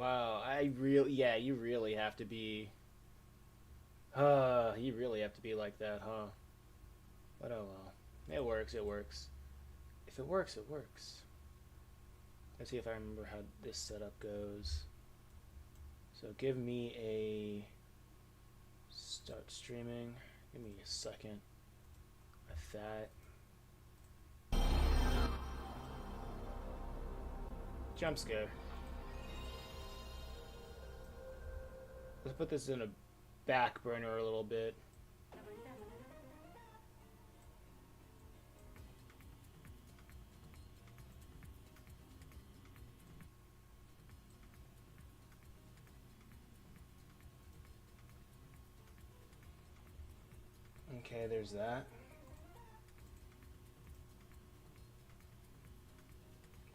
Wow, yeah, you really have to be, you really have to be like that, huh? But oh well. It works, it works. If it works, it works. Let's see if I remember how this setup goes. So give me a start streaming. Give me a second with that. Jump scare. Let's put this in a back burner a little bit. Okay, there's that.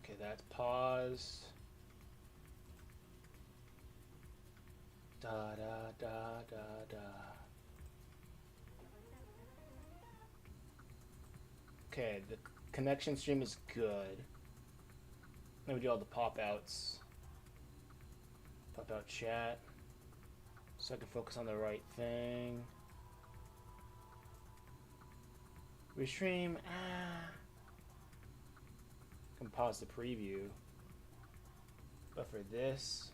Okay, that's paused. Da da da da da. Okay, the connection stream is good. Let me do all the pop outs. Pop out chat. So I can focus on the right thing. Restream. Can pause the preview. But for this,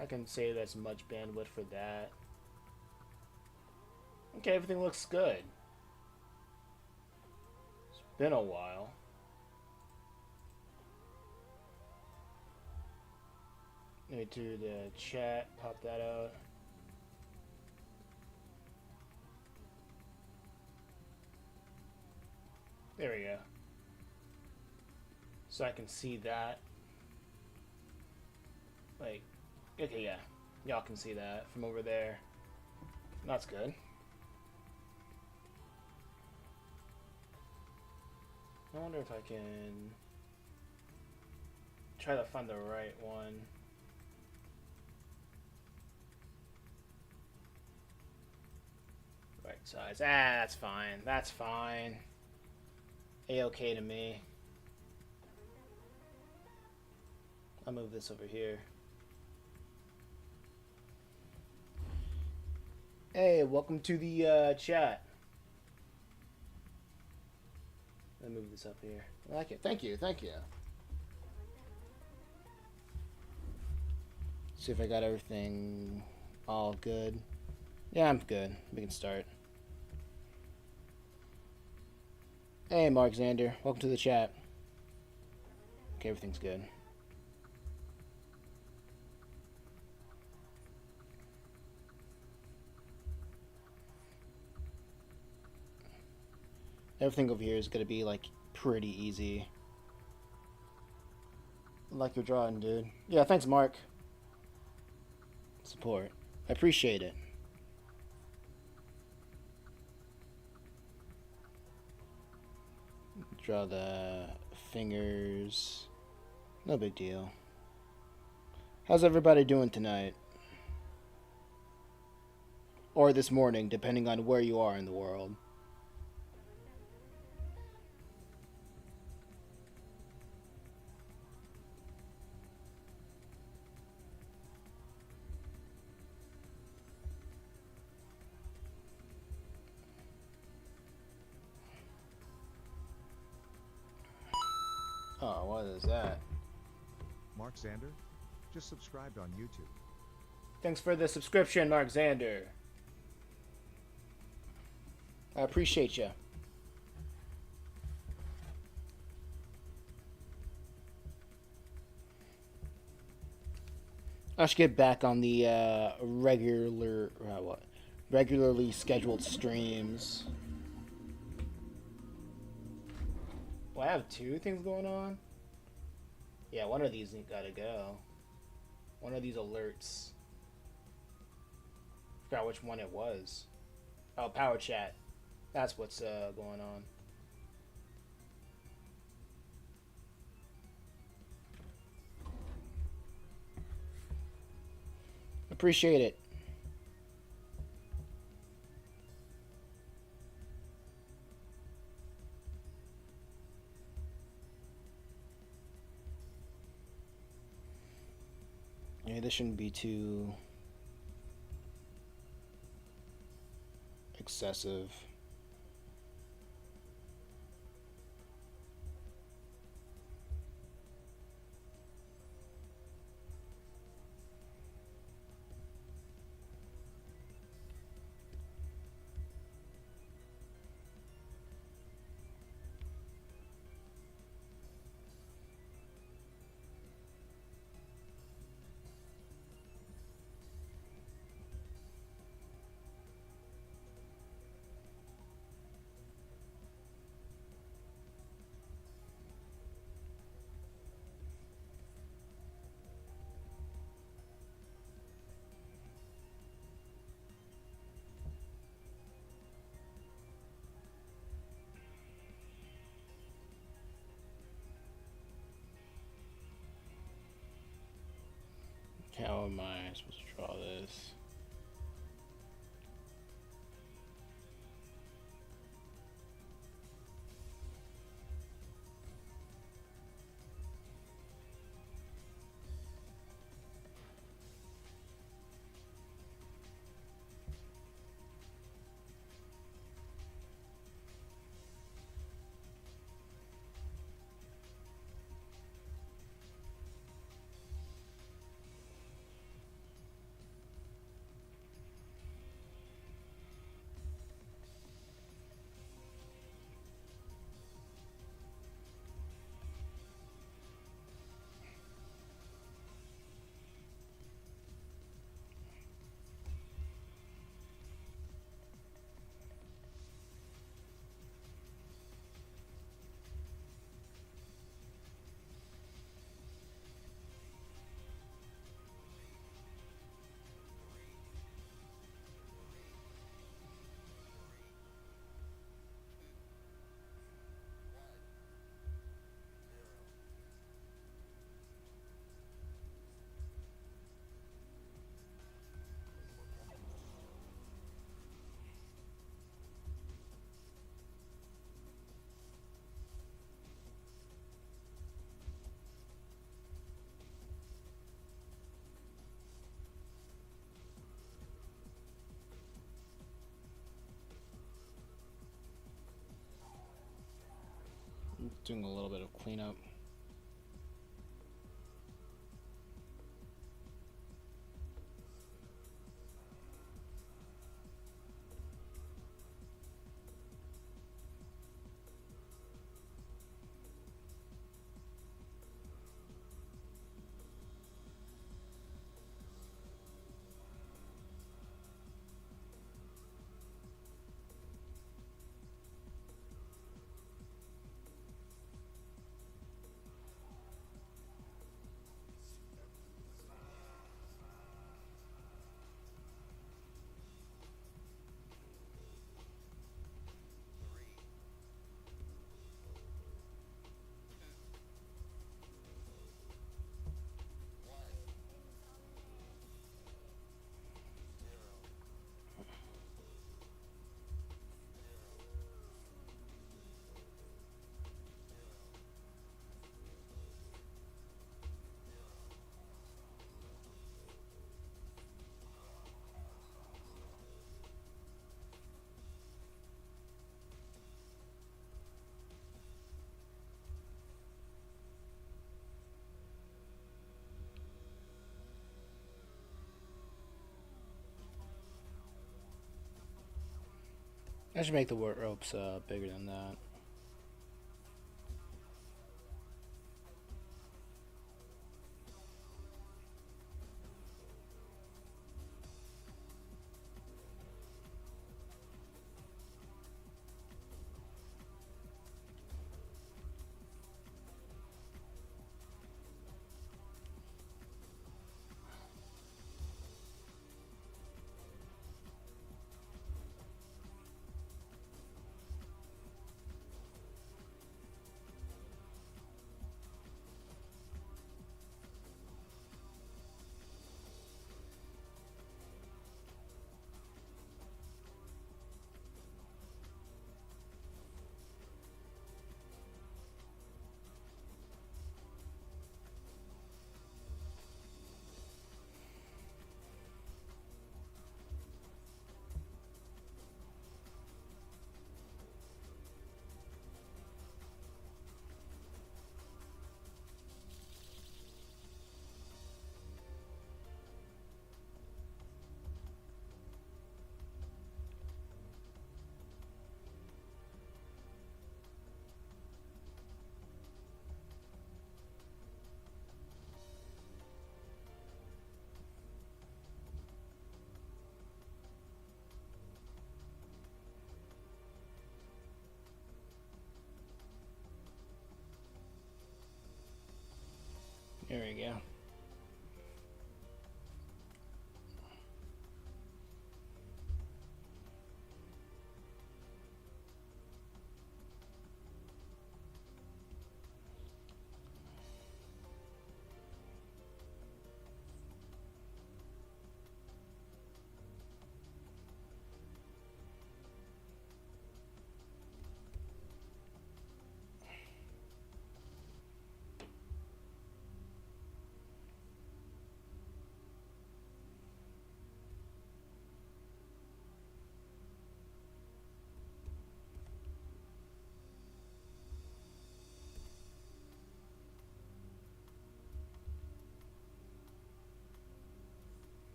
I can say that's much bandwidth for that. Okay, everything looks good. It's been a while. Let me do the chat, pop that out. There we go. So I can see that. Like, okay, yeah. Y'all can see that from over there. That's good. I wonder if I can try to find the right one. Right size. That's fine. That's fine. A-okay to me. I'll move this over here. Hey, welcome to the chat. Let me move this up here. I like it. Thank you. Thank you. See if I got everything all good. Yeah, I'm good. We can start. Hey, Mark Xander. Welcome to the chat. Okay, everything's good. Everything over here is going to be, like, pretty easy. Like you're drawing, dude. Yeah, thanks, Mark. Support. I appreciate it. Draw the fingers. No big deal. How's everybody doing tonight? Or this morning, depending on where you are in the world. Oh, what is that? Mark Xander, just subscribed on YouTube. Thanks for the subscription, Mark Xander. I appreciate you. I should get back on the regularly scheduled streams. Well, I have two things going on. Yeah, one of these gotta go. One of these alerts. Forgot which one it was. Oh, power chat. That's what's going on. Appreciate it. shouldn't be too excessive. How am I supposed to draw this? I'm doing a little bit of cleanup. I should make the ropes bigger than that. you go.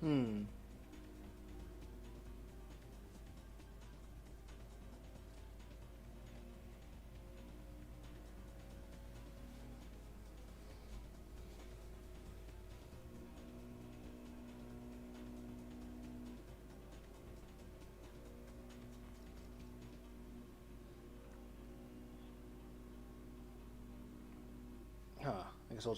Hmm. Huh. I guess I'll.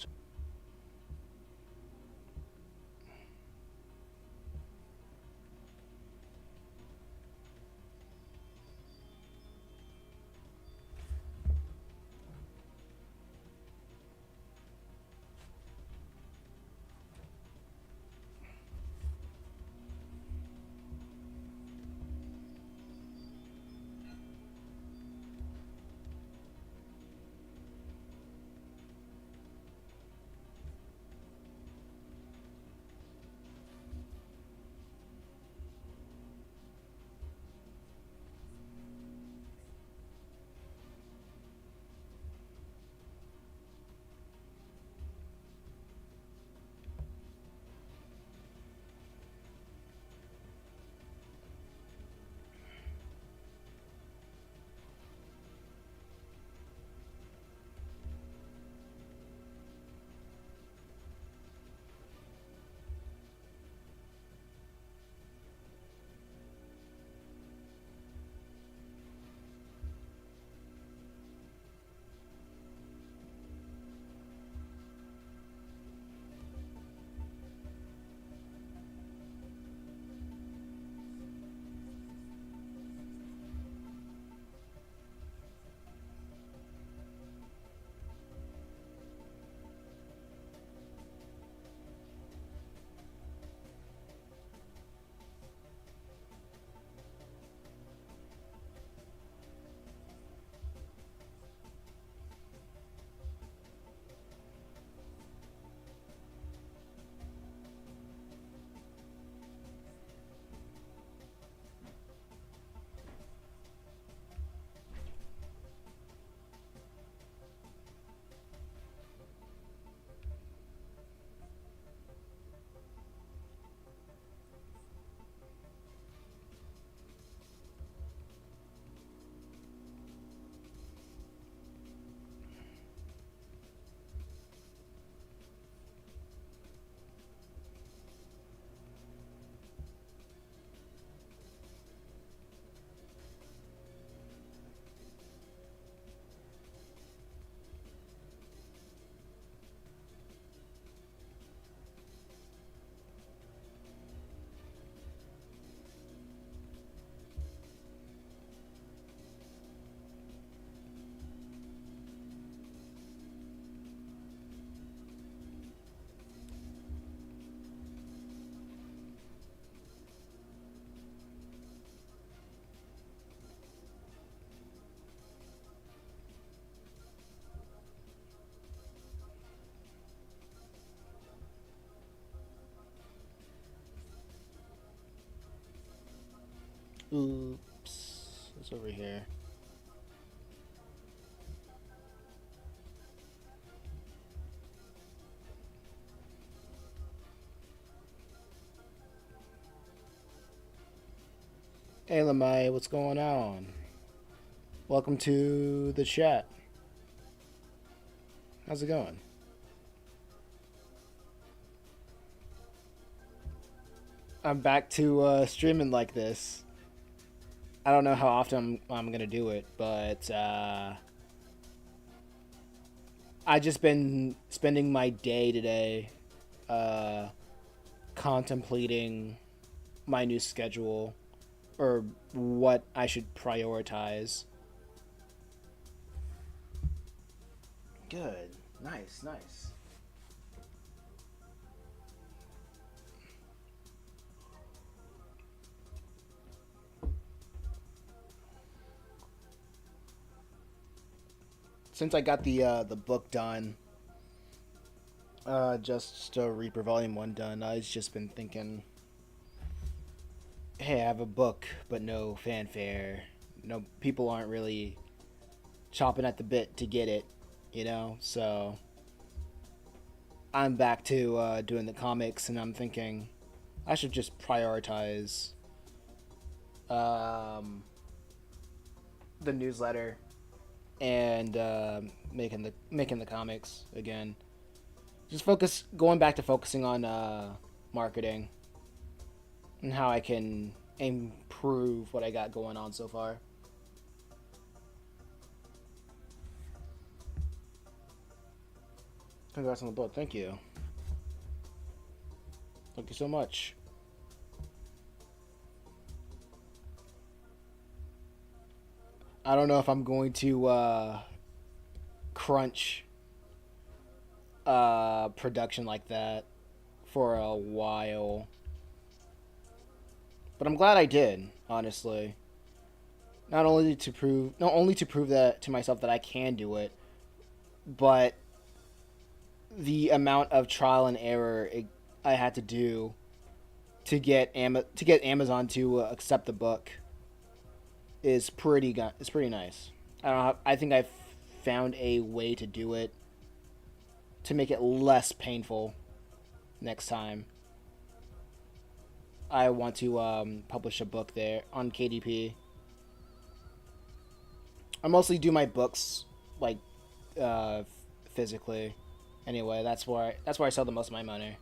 Oops. It's over here. Hey, Lamai, what's going on? Welcome to the chat. How's it going? I'm back to streaming like this. I don't know how often I'm gonna do it, but I just been spending my day today uh, contemplating my new schedule or what I should prioritize. Good. Nice, nice. Since I got the book done, just Reaper Volume 1 done, I've just been thinking, hey, I have a book, but no fanfare. No, people aren't really chopping at the bit to get it, you know? So I'm back to doing the comics, and I'm thinking I should just prioritize um, the newsletter and making the comics again. Just going back to focusing on marketing and how I can improve what I got going on so far. Congrats on the book. Thank you. Thank you so much. I don't know if I'm going to crunch production like that for a while. But I'm glad I did, honestly. Not only to prove that to myself that I can do it, but the amount of trial and error I had to do to get Amazon to accept the book is pretty nice. I don't know. I think I've found a way to do it to make it less painful next time. I want to publish a book there on KDP. I mostly do my books like uh, physically. Anyway, that's where I sell the most of my money.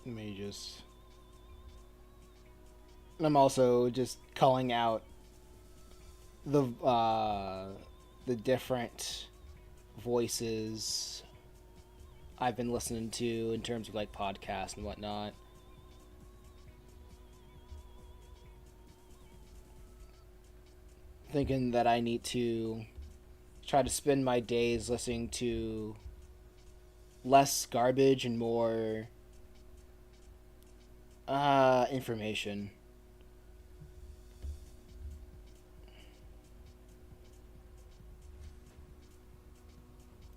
Let me just. I'm also just calling out the different voices I've been listening to in terms of like podcasts and whatnot. Thinking that I need to try to spend my days listening to less garbage and more information.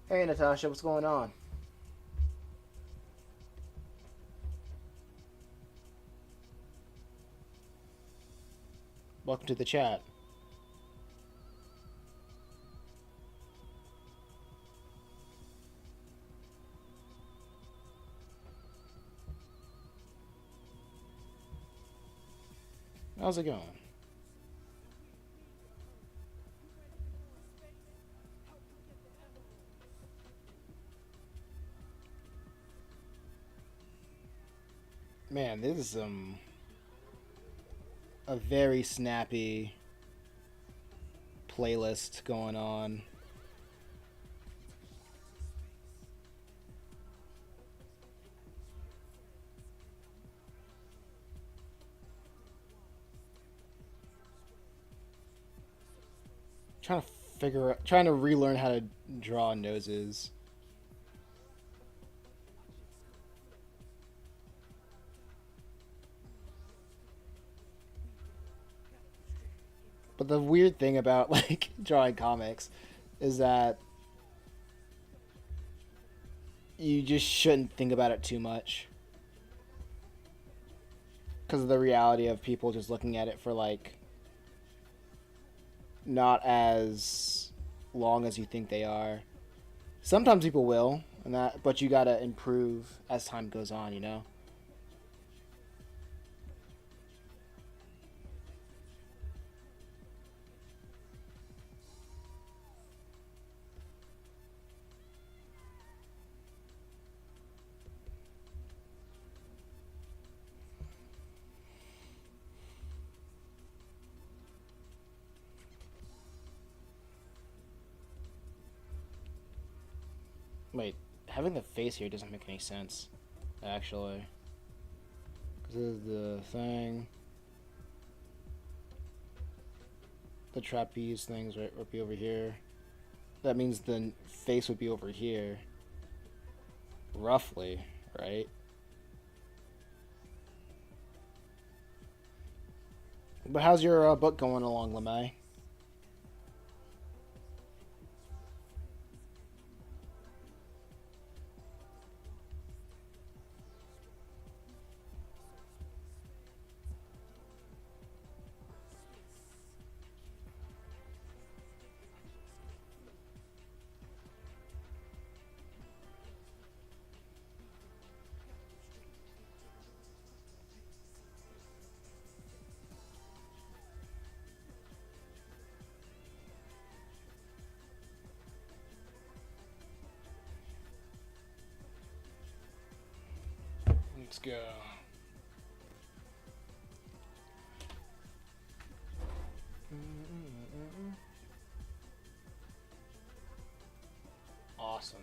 Hey Natasha, what's going on? Welcome to the chat. How's it going? Man, this is a very snappy playlist going on. Trying to relearn how to draw noses. But the weird thing about like drawing comics is that you just shouldn't think about it too much because of the reality of people just looking at it for like not as long as you think they are. Sometimes people will, and that, but you gotta improve as time goes on. You know. Wait, having the face here doesn't make any sense, actually. Because this is the thing. The trapeze things right would be over here. That means the face would be over here. Roughly, right? But how's your book going along, LeMay? Let's go. Awesome.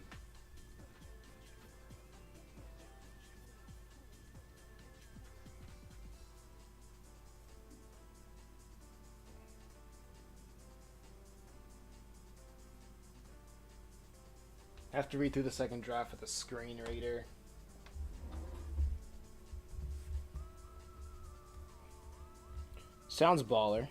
I have to read through the second draft with a screen reader. Sounds baller.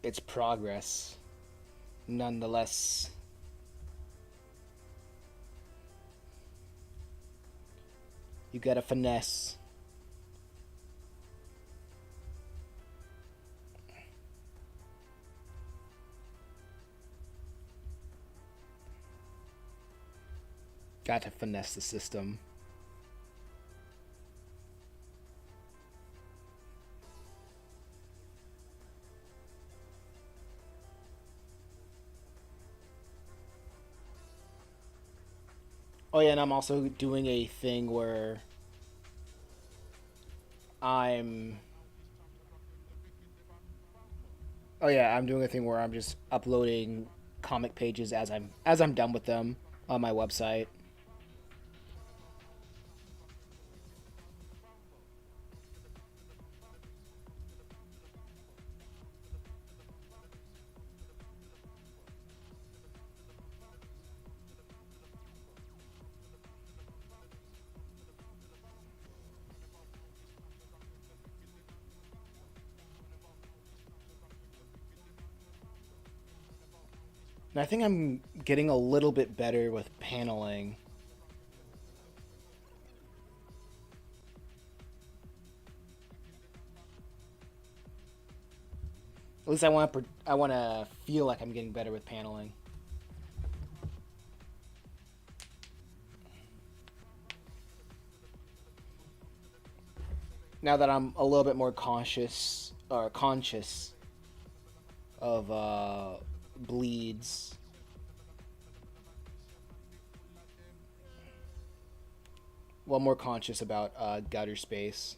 It's progress, nonetheless. You gotta finesse. Got to finesse the system. Oh yeah, and I'm also doing a thing where I'm Oh yeah, I'm doing a thing where I'm just uploading comic pages as I'm done with them on my website. And I think I'm getting a little bit better with paneling. At least I want to feel like I'm getting better with paneling. Now that I'm a little bit more conscious of bleeds. Well, more conscious about gutter space.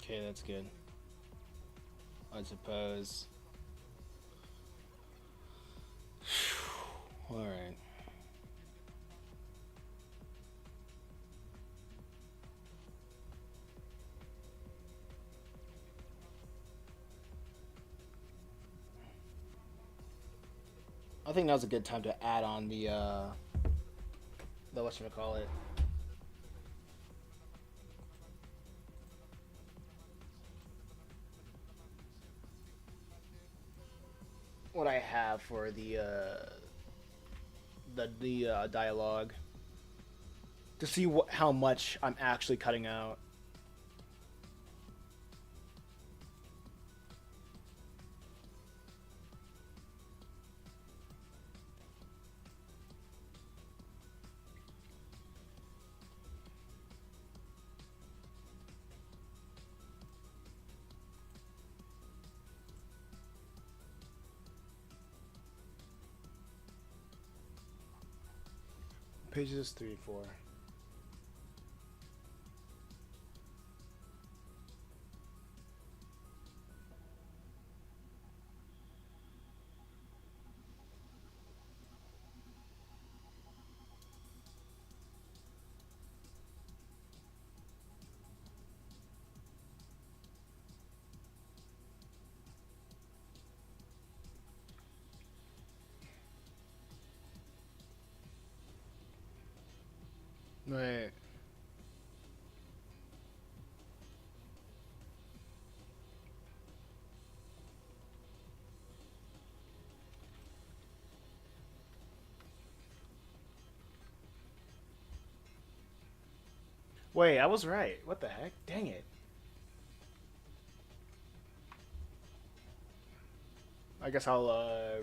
Okay, that's good. I suppose. Alright. I think now's a good time to add on the whatchamacallit. What I have for the dialogue to see how much I'm actually cutting out. Pages 3 4. Right. Wait, I was right. What the heck? Dang it. I guess I'll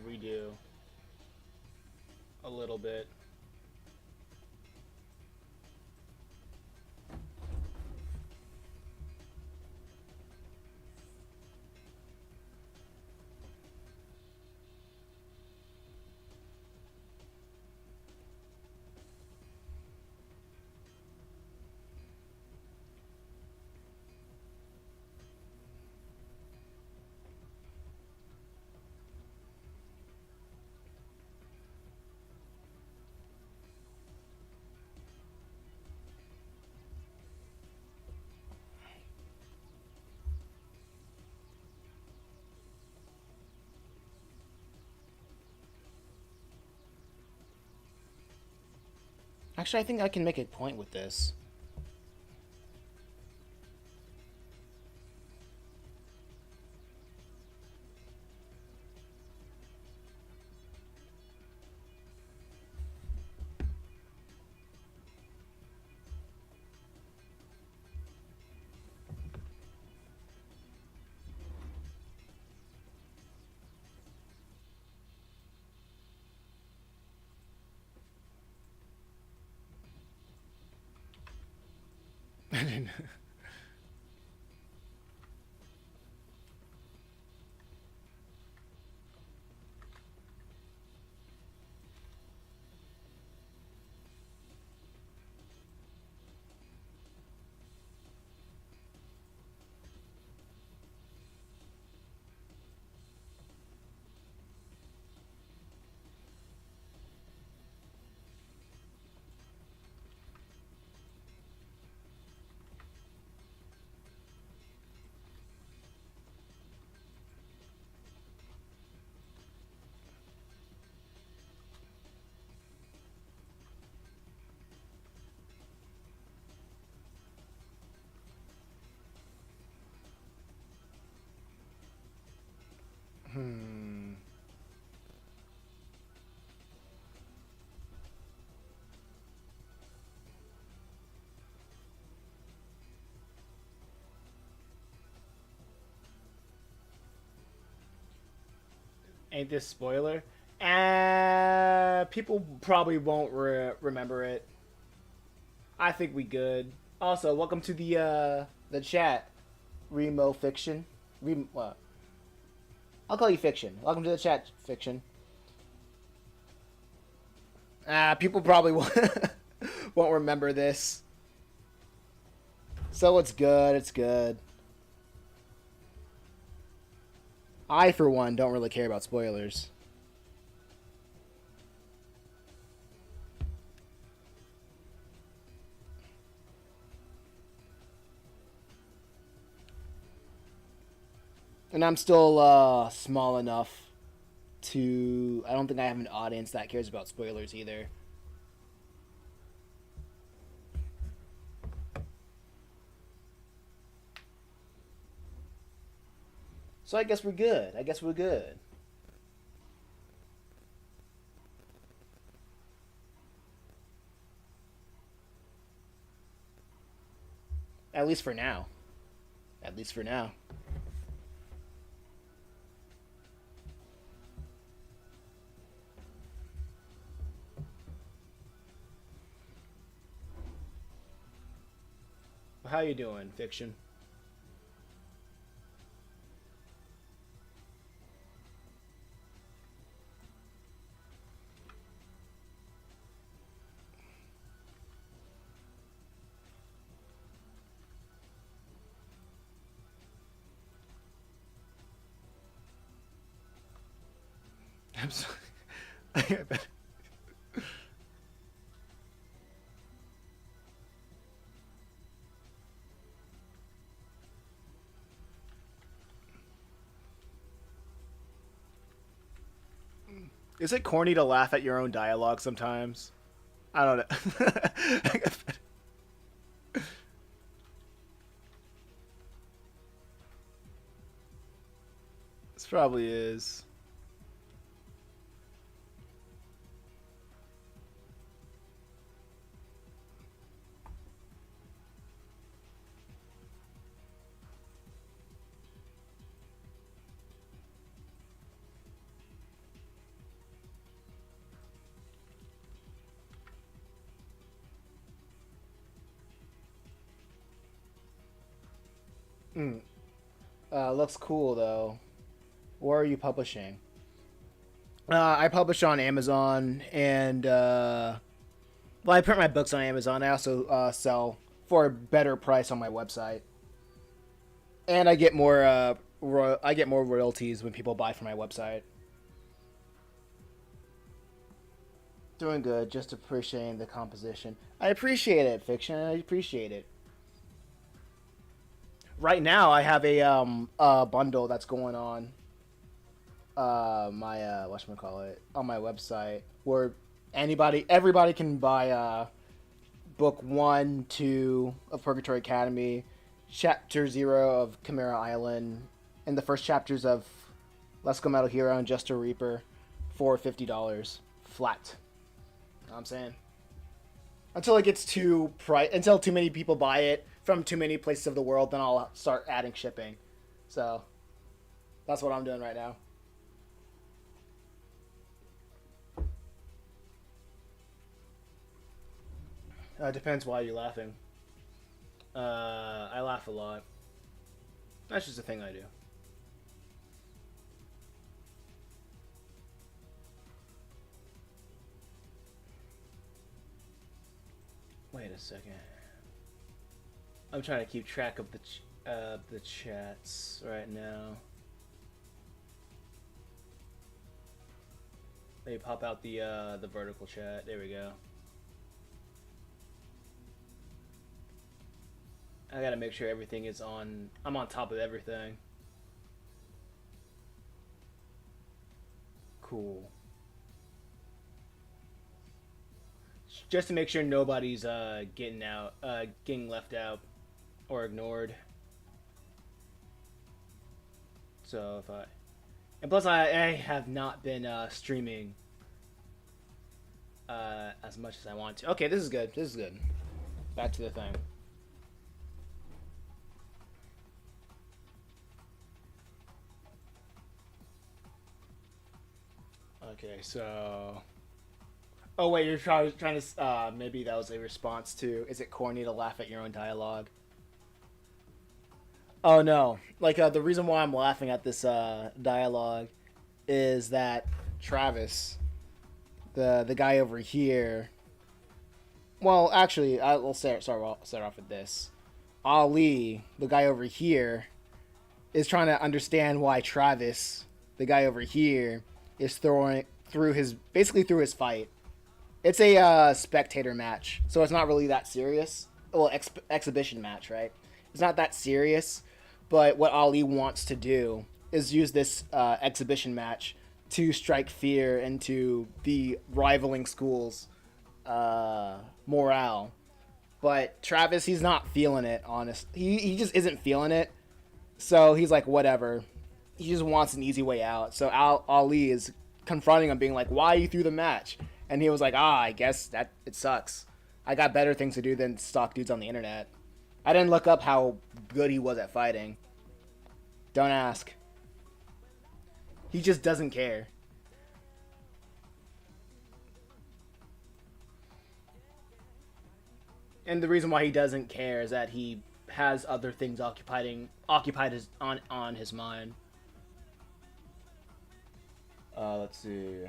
redo a little bit. Actually, I think I can make a point with this. Hmm. Ain't this spoiler? People probably won't remember it. I think we good. Also, welcome to the chat, Remo Fiction. What? I'll call you Fiction. Welcome to the chat, Fiction. People probably won't won't remember this. So it's good. It's good. I, for one, don't really care about spoilers. And I'm still small enough to. I don't think I have an audience that cares about spoilers either. So I guess we're good. I guess we're good. At least for now. At least for now. How you doing, Fiction? I'm sorry. Is it corny to laugh at your own dialogue sometimes? I don't know. This probably is. Mm. Looks cool though. Where are you publishing? I publish on Amazon and well, I print my books on Amazon. I also sell for a better price on my website, and I get more I get more royalties when people buy from my website. Doing good, just appreciating the composition. I appreciate it, Fiction. I appreciate it. Right now, I have a bundle that's going on my whatchamacallit on my website where everybody can buy book 1, 2 of Purgatory Academy, chapter 0 of Chimera Island, and the first chapters of Let's Go Metal Hero and Just a Reaper for $50 flat. You know what I'm saying? Until it gets until too many people buy it from too many places of the world, then I'll start adding shipping. So that's what I'm doing right now. Depends why you're laughing. I laugh a lot. That's just a thing I do. Wait a second. I'm trying to keep track of the chats right now. Maybe pop out the vertical chat. There we go. I gotta make sure everything is on. I'm on top of everything. Cool. Just to make sure nobody's getting left out or ignored. So if I, and plus I have not been streaming as much as I want to. Okay, this is good. This is good. Back to the thing. Okay, so. Oh wait, you're trying to. Maybe that was a response to. Is it corny to laugh at your own dialogue? Oh no! Like the reason why I'm laughing at this dialogue is that Travis, the guy over here. Well, actually, I'll start off with this. Ali, the guy over here, is trying to understand why Travis the guy over here is throwing through his basically through his fight. It's a spectator match, so it's not really that serious. Well, exhibition match, right? It's not that serious, but what Ali wants to do is use this exhibition match to strike fear into the rivaling schools' morale. But Travis, he's not feeling it. Honest, he just isn't feeling it. So he's like, whatever. He just wants an easy way out. So Ali is confronting him, being like, "Why you threw the match?" And he was like, I guess that it sucks. I got better things to do than stalk dudes on the internet. I didn't look up how good he was at fighting. Don't ask. He just doesn't care. And the reason why he doesn't care is that he has other things occupied on his mind. Let's see.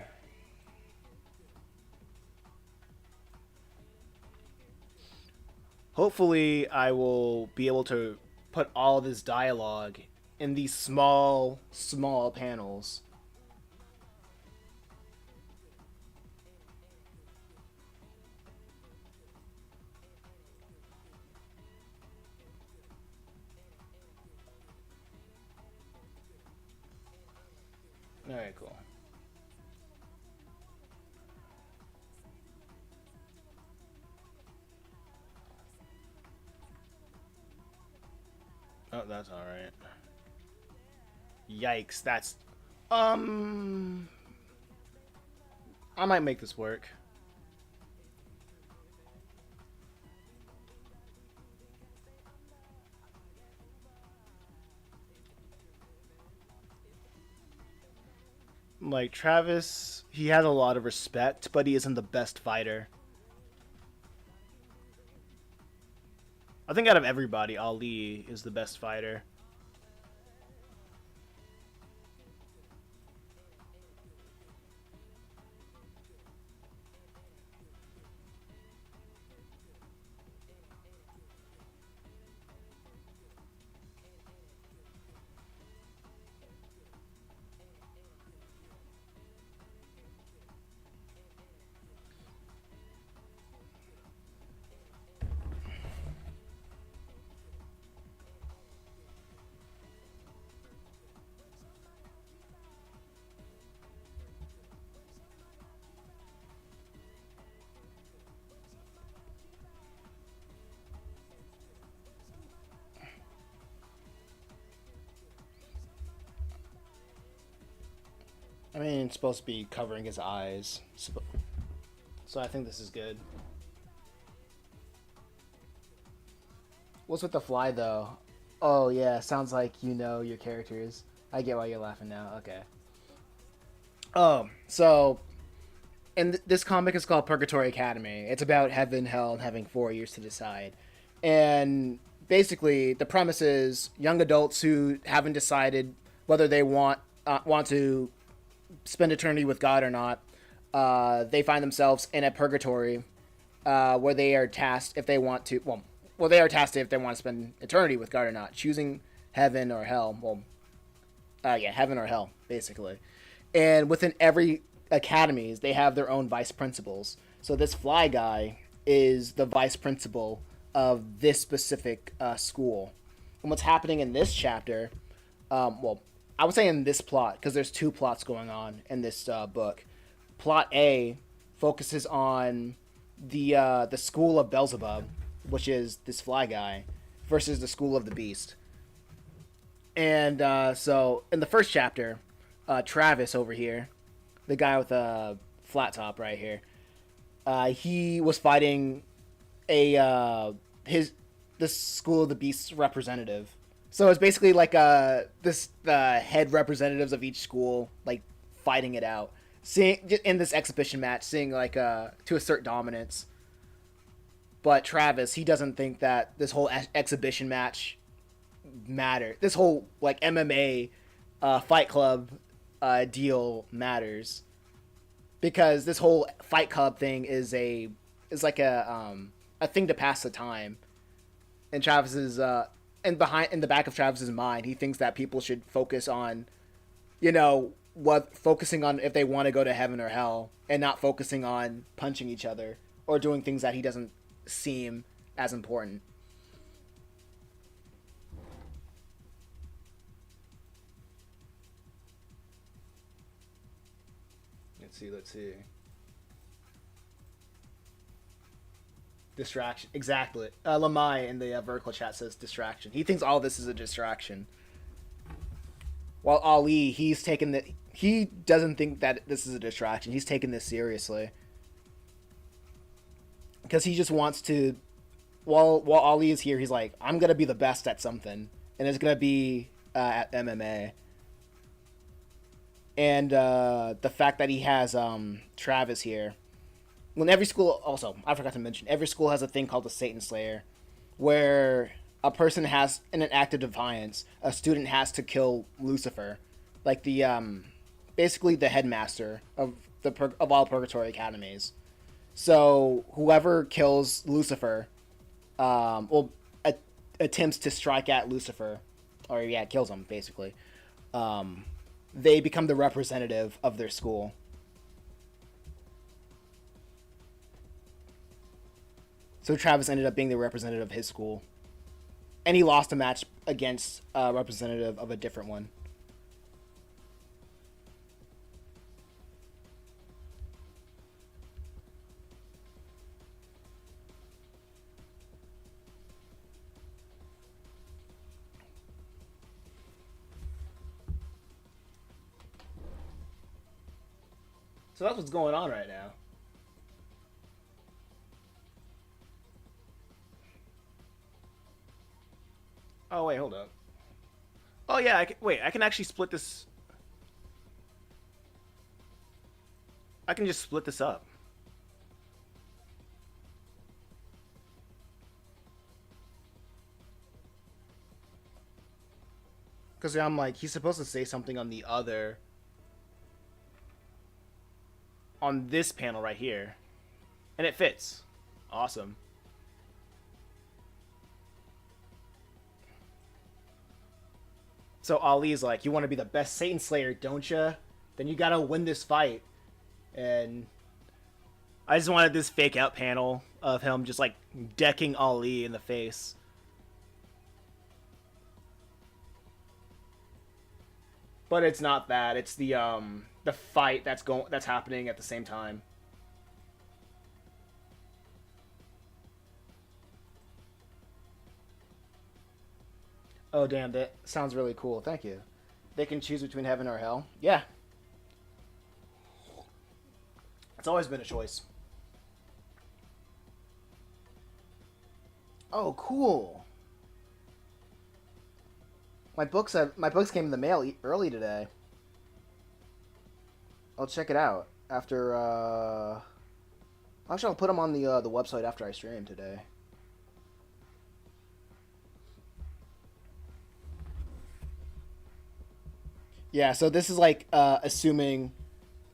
Hopefully, I will be able to put all this dialogue in these small panels. Alright, cool. Oh, that's alright. Yikes, that's... I might make this work. Like, Travis, he has a lot of respect, but he isn't the best fighter. I think out of everybody, Ali is the best fighter. I mean, it's supposed to be covering his eyes. So I think this is good. What's with the fly, though? Oh, yeah, sounds like you know your characters. I get why you're laughing now. Okay. So and this comic is called Purgatory Academy. It's about heaven, hell, and having 4 years to decide. And basically, the premise is young adults who haven't decided whether they want to spend eternity with God or not. They find themselves in a purgatory where they are tasked if they want to. Well, they are tasked if they want to spend eternity with God or not, choosing heaven or hell. Yeah, heaven or hell, basically. And within every academies, they have their own vice principals. So this fly guy is the vice principal of this specific school. And what's happening in this chapter, I would say in this plot, because there's two plots going on in this book. Plot A focuses on the school of Beelzebub, which is this fly guy, versus the school of the beast. And so in the first chapter, Travis over here, the guy with a flat top right here, he was fighting the school of the beast's representative. So it's basically like the head representatives of each school like fighting it out, seeing in this exhibition match, seeing like to assert dominance. But Travis, he doesn't think that this whole exhibition match matter. This whole like MMA Fight Club deal matters, because this whole Fight Club thing is like a thing to pass the time. And Travis's in the back of Travis's mind, he thinks that people should focus on what focusing on if they want to go to heaven or hell, and not focusing on punching each other or doing things that he doesn't seem as important. Let's see. Distraction. Exactly. Lamai in the vertical chat says distraction. He thinks all this is a distraction. While Ali, he doesn't think that this is a distraction. He's taking this seriously. Because he just wants to, while Ali is here, he's like, I'm going to be the best at something. And it's going to be at MMA. And the fact that he has Travis here. When every school, also, I forgot to mention, every school has a thing called the Satan Slayer, where a person has, in an act of defiance, a student has to kill Lucifer, like the basically the headmaster of all Purgatory academies. So whoever kills Lucifer, attempts to strike at Lucifer, or kills him basically. They become the representative of their school. So Travis ended up being the representative of his school. And he lost a match against a representative of a different one. So that's what's going on right now. Oh, wait, hold up. Oh, yeah, I can actually split this. I can just split this up. Because I'm like, he's supposed to say something on the other. On this panel right here. And it fits. Awesome. So Ali's like, you want to be the best Satan Slayer, don't you? Then you gotta win this fight. And I just wanted this fake out panel of him just like decking Ali in the face. But it's not that. It's the fight that's happening at the same time. Oh, damn, that sounds really cool. Thank you. They can choose between heaven or hell. Yeah. It's always been a choice. Oh, cool. My books came in the mail early today. I'll check it out after. Actually, I'll put them on the website after I stream today. Yeah, so this is like assuming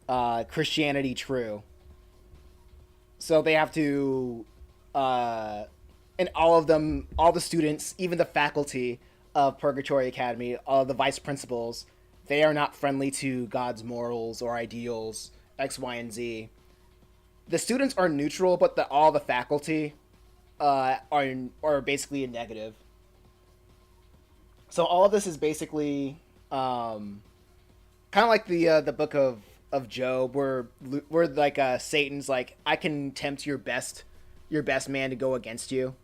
Christianity true. So they have to, and all of them, all the students, even the faculty of Purgatory Academy, all the vice principals, they are not friendly to God's morals or ideals, X, Y, and Z. The students are neutral, but all the faculty are basically a negative. So all of this is basically kind of like the book of Job, where like Satan's like, I can tempt your best man to go against you.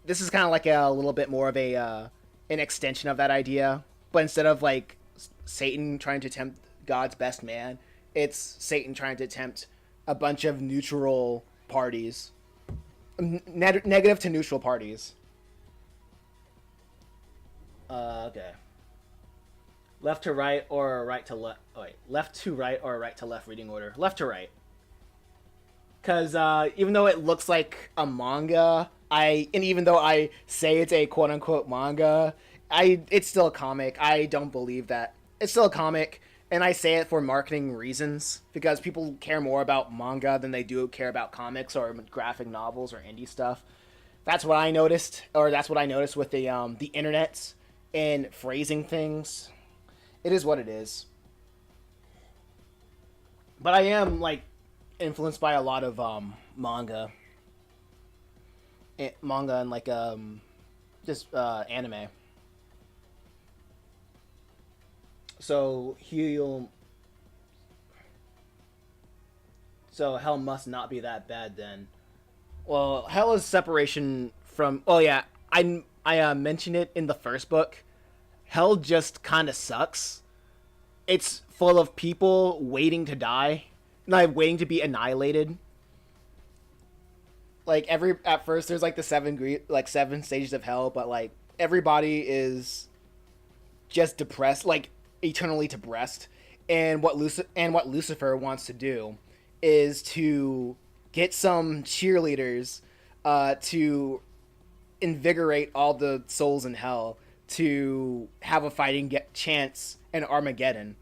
This is kind of like a little bit more of an extension of that idea, but instead of like Satan trying to tempt God's best man, it's Satan trying to tempt a bunch of neutral parties, negative to neutral parties. Okay. Left to right or right to left? Oh, wait, left to right or right to left reading order? Left to right. Because even though it looks like a manga, and even though I say it's a quote unquote manga, it's still a comic. I don't believe that it's still a comic, and I say it for marketing reasons because people care more about manga than they do care about comics or graphic novels or indie stuff. That's what I noticed, or that's what I noticed with the internets and phrasing things. It is what it is. But I am like influenced by a lot of manga and like just anime. So he'll so hell must not be that bad then. Well, hell is separation from. Oh yeah, I mentioned it in the first book. Hell just kind of sucks. It's full of people waiting to die, not waiting to be annihilated. Like every at first, there's like the seven stages of hell, but like everybody is just depressed, like eternally depressed. And what Lucifer wants to do is to get some cheerleaders to invigorate all the souls in hell to have a fighting chance in Armageddon.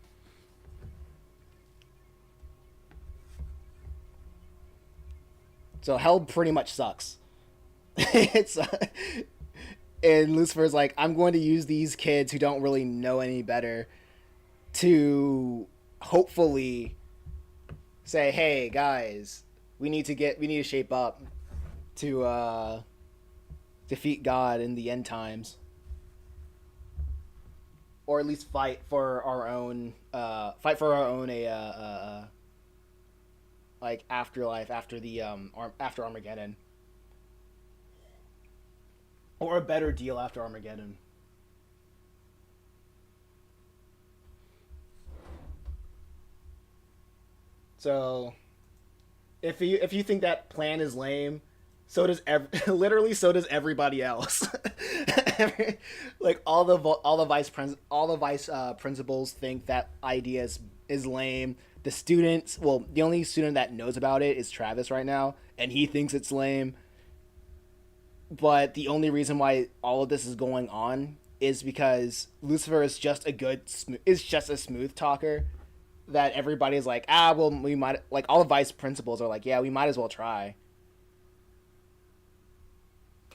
So hell pretty much sucks. it's and Lucifer's like, I'm going to use these kids who don't really know any better to hopefully say, hey guys, we need to shape up to defeat God in the end times, or at least fight for our own like afterlife after the after Armageddon, or a better deal after Armageddon. So if you think that plan is lame, so does literally so does everybody else. Like all the vice principals think that idea is lame. The students, well, the only student that knows about it is Travis right now, and he thinks it's lame. But the only reason why all of this is going on is because Lucifer is just a smooth talker that everybody's like, well, we might, like all the vice principals are like, yeah, we might as well try.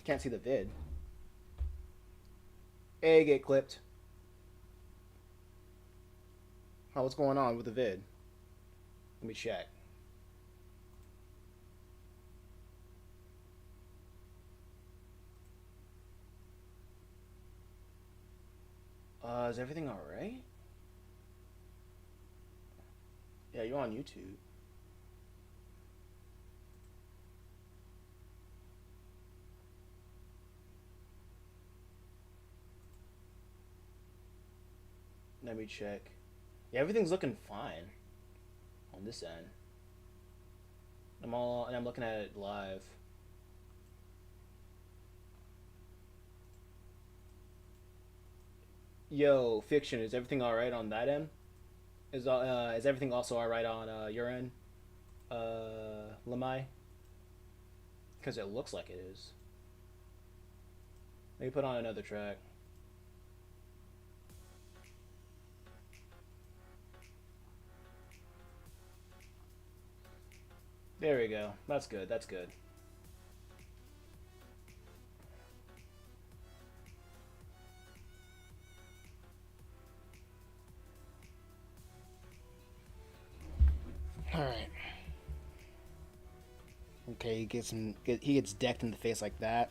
Can't see the vid. Hey, get clipped. Oh, what's going on with the vid? Let me check. Is everything alright? Yeah, you're on YouTube. Let me check. Yeah, everything's looking fine on this end. I'm looking at it live. Yo, Fiction, is everything alright on that end? Is everything also alright on your end? Lamai? Because it looks like it is. Let me put on another track. There we go. That's good. That's good. All right. Okay, he gets decked in the face like that.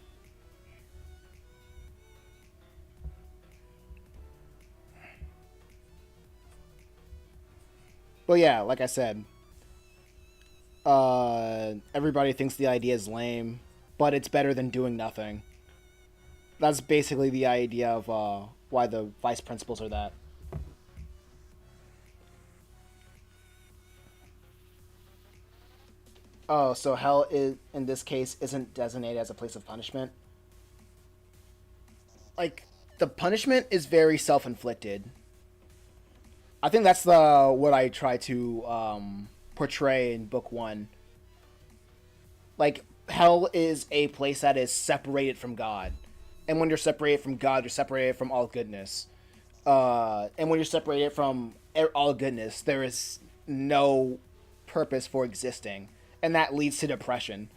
Well, yeah, like I said, everybody thinks the idea is lame, but it's better than doing nothing. That's basically the idea of why the vice principals are that. Oh, so hell is in this case isn't designated as a place of punishment. Like the punishment is very self-inflicted. I think that's the what I try to portray in book one. Like hell is a place that is separated from God, and when you're separated from God, you're separated from all goodness. And when you're separated from all goodness, there is no purpose for existing, and that leads to depression.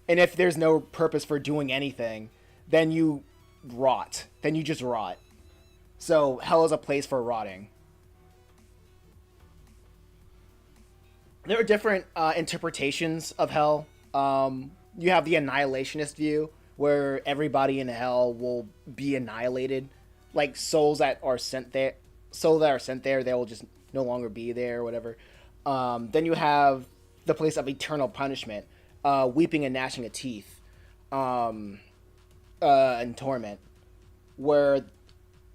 And if there's no purpose for doing anything, then you rot. Then you just rot. So hell is a place for rotting. there are different interpretations of hell. You have the annihilationist view, where everybody in hell will be annihilated, like souls that are sent there, they will just no longer be there, or whatever. Then you have the place of eternal punishment, weeping and gnashing of teeth, um, and torment, where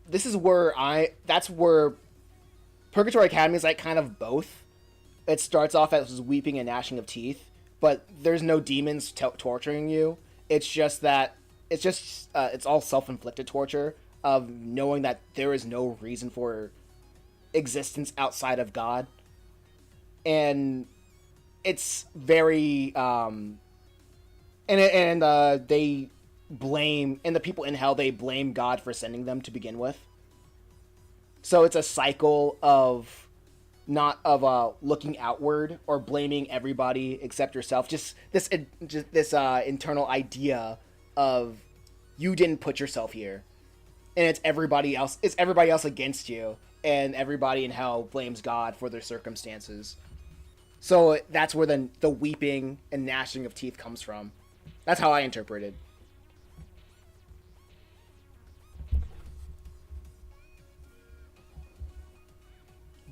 this is where I that's where Purgatory Academy is like kind of both. It starts off as weeping and gnashing of teeth, but there's no demons torturing you. It's just that it's all self-inflicted torture of knowing that there is no reason for existence outside of God, and it's very they blame, and the people in hell, they blame God for sending them to begin with. So it's a cycle of not of looking outward or blaming everybody except yourself. Just this internal idea of you didn't put yourself here, and it's everybody else. It's everybody else against you, and everybody in hell blames God for their circumstances. So that's where the weeping and gnashing of teeth comes from. That's how I interpret it.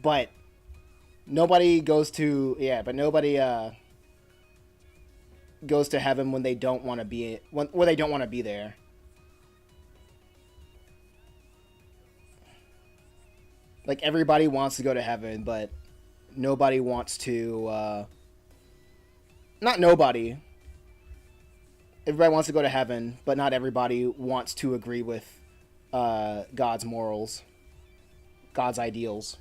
But nobody goes to but nobody goes to heaven when they don't want to be where they don't want to be there. Like everybody wants to go to heaven, but nobody wants to. Not nobody. Everybody wants to go to heaven, but not everybody wants to agree with God's morals, God's ideals.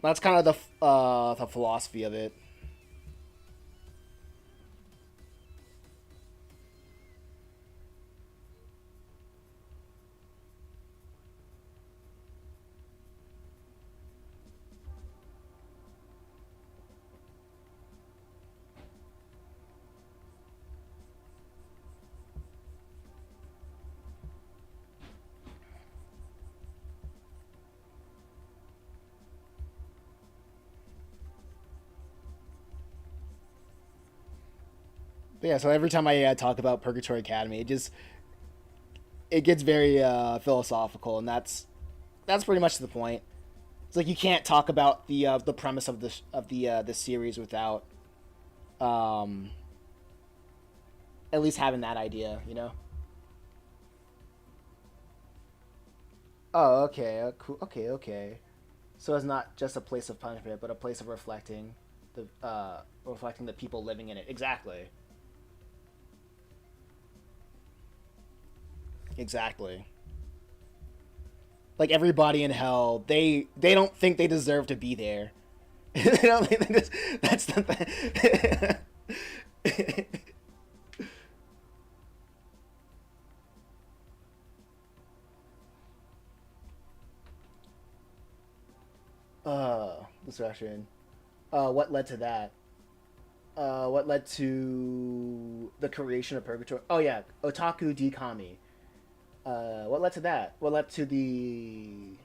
That's kind of the philosophy of it. But yeah, so every time I talk about Purgatory Academy, it gets very philosophical, and that's pretty much the point. It's like you can't talk about the premise of the series without um, at least having that idea, you know. Oh, okay, cool, okay, okay. So it's not just a place of punishment, but a place of reflecting the people living in it. Exactly, exactly. Like everybody in hell, they don't think they deserve to be there. They don't think that's the thing. Distraction. What led to that? What led to the creation of Purgatory? Oh yeah, Otaku Dekami. What led to that? What led to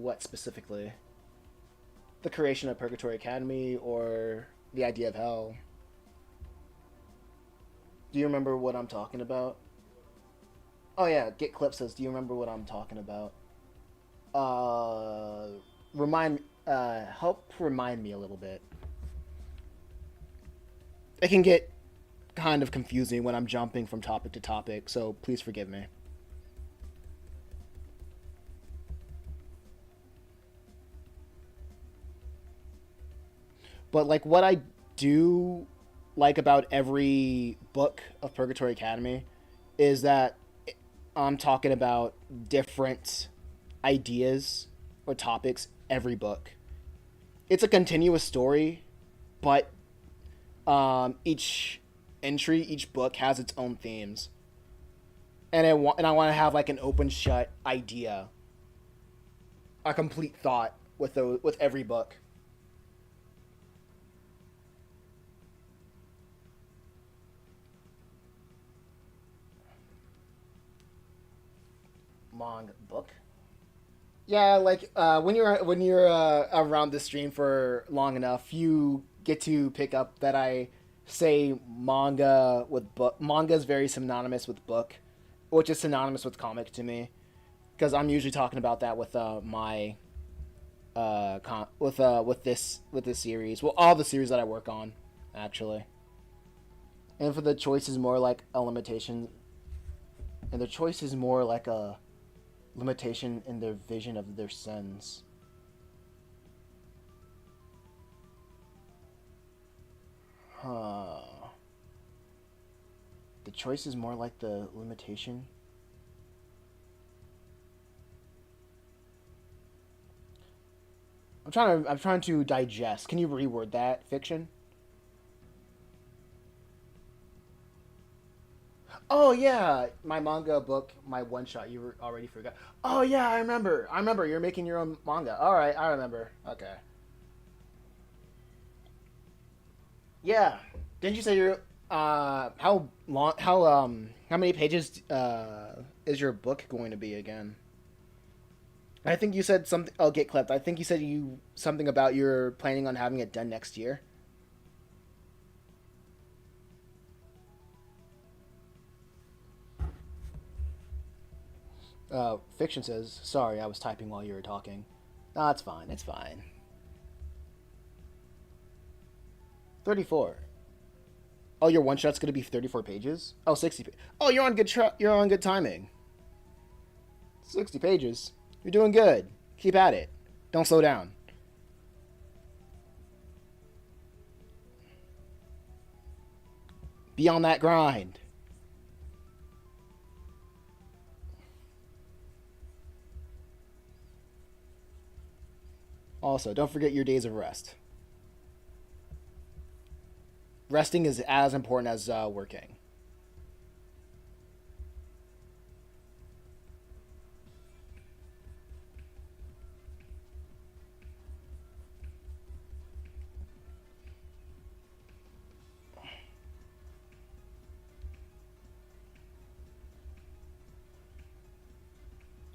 what specifically? The creation of Purgatory Academy or the idea of hell? Do you remember what I'm talking about? Oh yeah, Get Clip says, "Do you remember what I'm talking about?" Uh, help remind me a little bit. It can get kind of confusing when I'm jumping from topic to topic, so please forgive me. But like what I do like about every book of Purgatory Academy is that I'm talking about different ideas or topics every book. It's a continuous story, but each entry, each book has its own themes, and I want to have like an open shut idea, a complete thought with every book. Long book. Yeah, like when you're around the stream for long enough, you get to pick up that I say manga with book. Manga is very synonymous with book, which is synonymous with comic to me, because I'm usually talking about that with my with this series. Well, all the series that I work on, actually. And for the choice is more like a limitation, and the choice is more like a limitation in their vision of their sins. Huh. The choice is more like the limitation. I'm trying to digest. Can you reword that, fiction? Oh yeah, my manga book, my one shot. You already forgot. Oh yeah, I remember. I remember. You're making your own manga. All right, I remember. Okay. Yeah. Didn't you say you're how long how many pages is your book going to be again? I think you said something. I'll get clipped. I think you said you something about you're planning on having it done next year. Fiction says, "Sorry, I was typing while you were talking." No, it's fine. It's fine. 34. Oh, your one shot's gonna be 34 pages. Oh, 60. Oh, you're on you're on good timing. 60 pages. You're doing good. Keep at it. Don't slow down. Be on that grind. Also, don't forget your days of rest. Resting is as important as working.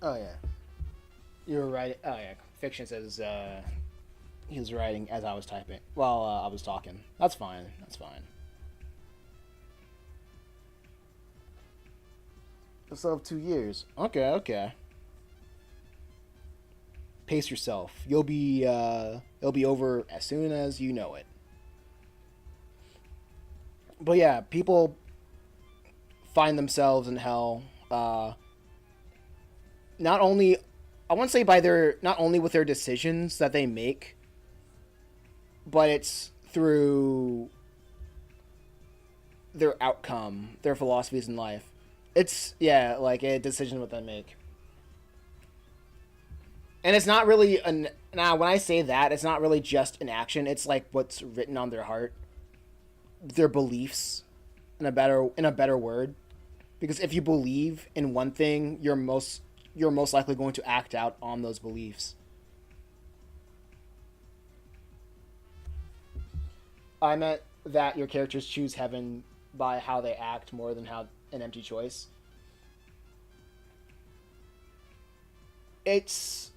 Oh yeah, you're right. Oh yeah, fiction says he was writing as I was typing while I was talking. That's fine. That's fine. So 2 years. Okay, okay. Pace yourself. It'll be over as soon as you know it. But yeah, people find themselves in hell. Not only, I want to say by their not only with their decisions that they make, but it's through their outcome, their philosophies in life. It's yeah, like a decision what they make, and it's not really an now. When I say that, it's not really just an action. It's like what's written on their heart, their beliefs, in a better word. Because if you believe in one thing, you're most likely going to act out on those beliefs. I meant that your characters choose heaven by how they act more than how an empty choice. It's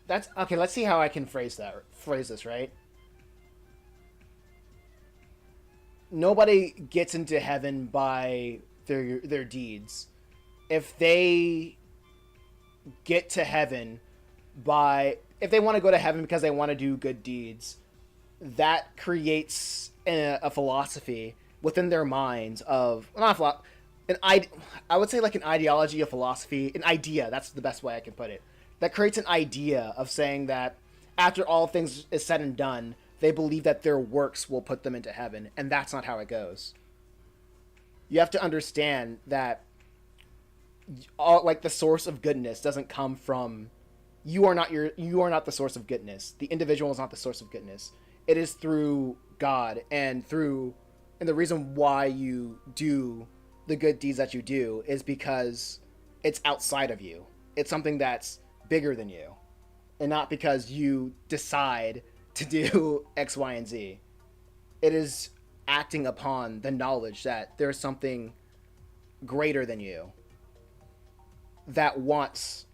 that's okay. Let's see how I can phrase this right. Nobody gets into heaven by their deeds. If they get to heaven by if they want to go to heaven because they want to do good deeds, that creates a philosophy within their minds of well, not a an I would say like an ideology, a philosophy, an idea. That's the best way I can put it. That creates an idea of saying that after all things is said and done, they believe that their works will put them into heaven, and that's not how it goes. You have to understand that all like the source of goodness doesn't come from you are not the source of goodness. The individual is not the source of goodness. It is through God and the reason why you do the good deeds that you do is because it's outside of you. It's something that's bigger than you. And not because you decide to do X, Y, and Z. It is acting upon the knowledge that there's something greater than you. that wants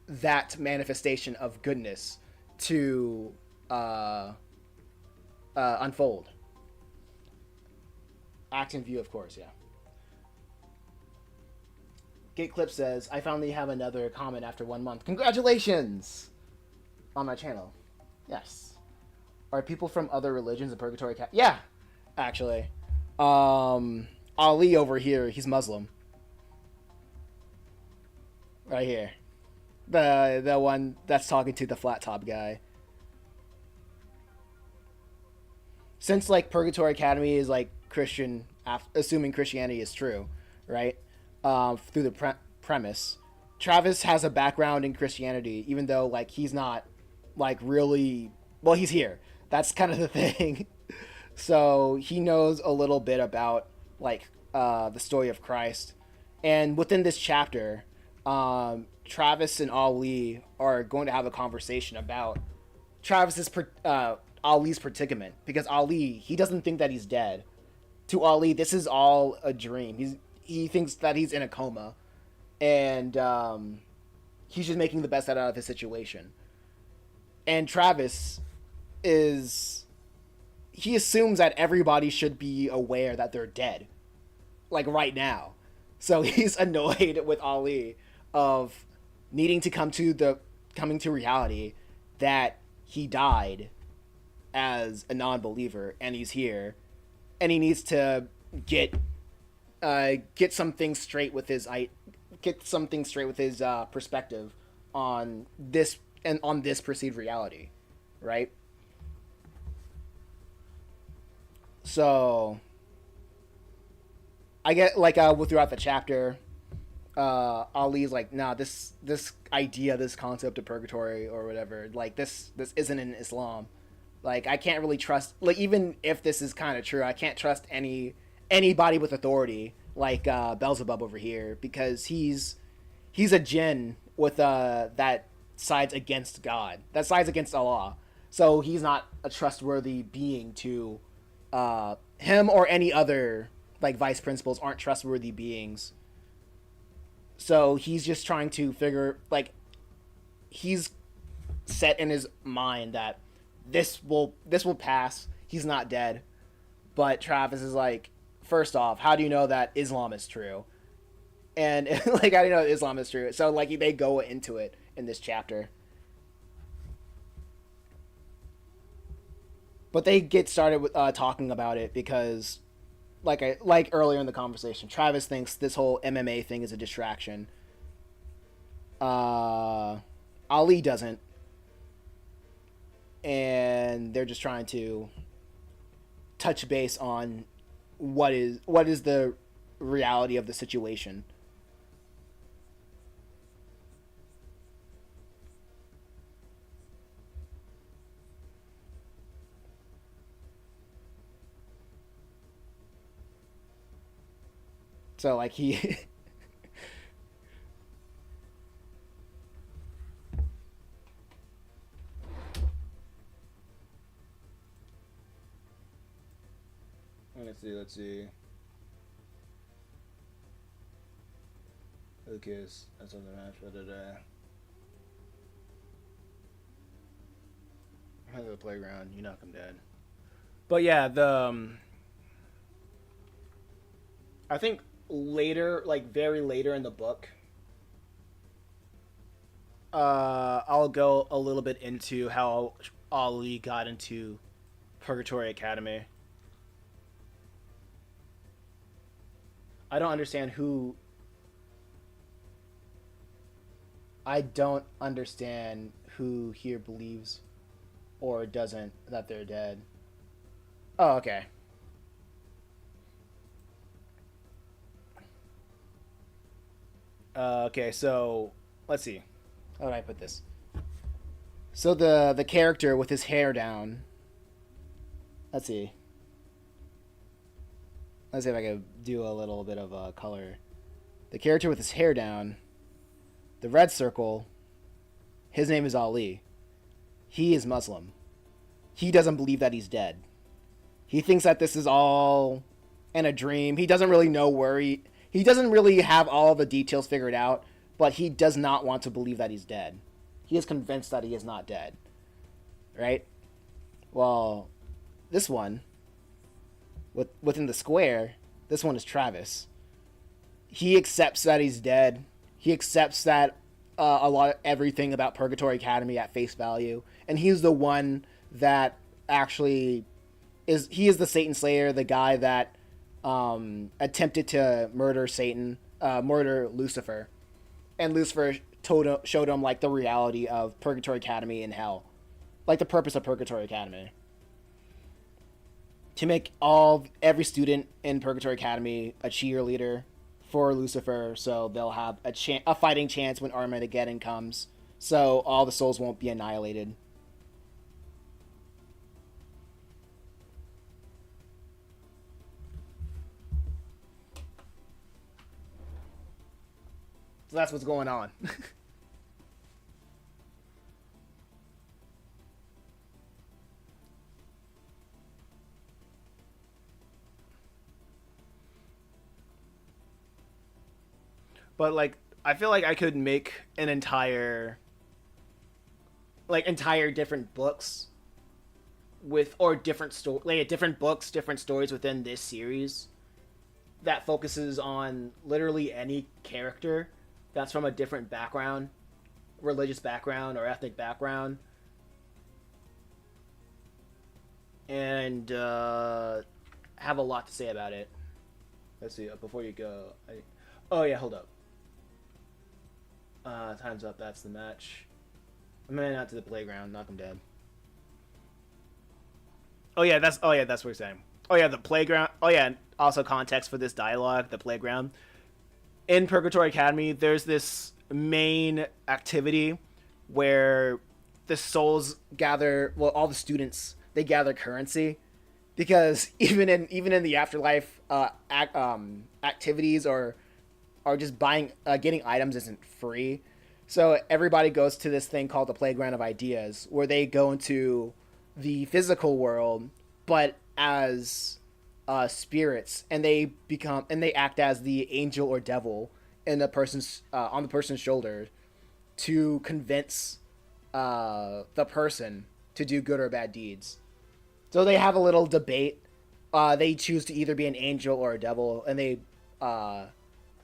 that manifestation of goodness to unfold. Acting view, of course, yeah. Gate Clip says, I finally have another comment after 1 month. Congratulations! On my channel. Yes. Are people from other religions in Purgatory Cat? Yeah, actually. Ali over here, he's Muslim. Right here. The one that's talking to the flat top guy. Since like Purgatory Academy is like Christian, assuming Christianity is true, right? Through the premise, Travis has a background in Christianity, even though like he's not like really, well, he's here. That's kind of the thing. So he knows a little bit about like the story of Christ, and within this chapter, Travis and Ali are going to have a conversation about Travis's Ali's predicament, because Ali, he doesn't think that he's dead. To Ali, this is all a dream. He thinks that he's in a coma, and he's just making the best out of his situation. And Travis he assumes that everybody should be aware that they're dead, like right now. So he's annoyed with Ali of needing to coming to reality that he died as a non-believer, and he's here, and he needs to get some things straight with his perspective on this and on this perceived reality, right? So I get like throughout the chapter, Ali's like, nah, this idea, this concept of purgatory or whatever, like this isn't in Islam. Like, I can't really trust, like, even if this is kind of true, I can't trust anybody with authority like Beelzebub over here, because he's a jinn with that sides against God, that sides against Allah. So he's not a trustworthy being to him, or any other like vice principals aren't trustworthy beings. So he's just trying to figure, like, he's set in his mind that this will pass. He's not dead. But Travis is like, first off, how do you know that Islam is true? And like, how do you know Islam is true? So like, they go into it in this chapter. But they get started with talking about it because, like earlier in the conversation, Travis thinks this whole MMA thing is a distraction. Ali doesn't. And they're just trying to touch base on what is the reality of the situation. So like he Let's see. Lucas, that's on the match for today. I'm at the playground, you knock him dead. But yeah, I think later, like very later in the book, I'll go a little bit into how Ali got into Purgatory Academy. I don't understand who here believes or doesn't that they're dead. Oh, okay. Okay, so let's see. How do I put this? So the character with his hair down. Let's see. Let's see if I can do a little bit of color. The character with his hair down, the red circle, his name is Ali. He is Muslim. He doesn't believe that he's dead. He thinks that this is all in a dream. He doesn't really know where he doesn't really have all the details figured out, but he does not want to believe that he's dead. He is convinced that he is not dead. Right? Well, this one, within the square, this one is Travis. He accepts that he's dead. He accepts that a lot of everything about Purgatory Academy at face value, and he's the one that actually is. He is the Satan Slayer, the guy that attempted to murder murder Lucifer, and Lucifer showed him like the reality of Purgatory Academy and hell, like the purpose of Purgatory Academy. To make every student in Purgatory Academy a cheerleader for Lucifer, so they'll have a fighting chance when Armageddon comes, so all the souls won't be annihilated. So that's what's going on. But like, I feel like I could make an entire different books with or different different books, different stories within this series that focuses on literally any character that's from a different background, religious background or ethnic background, and have a lot to say about it. Let's see. Before you go, oh yeah, hold up. Time's up. That's the match. I'm heading out to the playground. Knock him dead. Oh yeah, that's what we're saying. Oh yeah, the playground. Oh yeah, and also context for this dialogue. The playground in Purgatory Academy. There's this main activity where the souls gather. Well, all the students they gather currency because even in the afterlife, activities or just buying getting items isn't free. So everybody goes to this thing called the Playground of Ideas, where they go into the physical world, but as spirits, and they act as the angel or devil in the person's on the person's shoulder to convince the person to do good or bad deeds. So they have a little debate. They choose to either be an angel or a devil, and they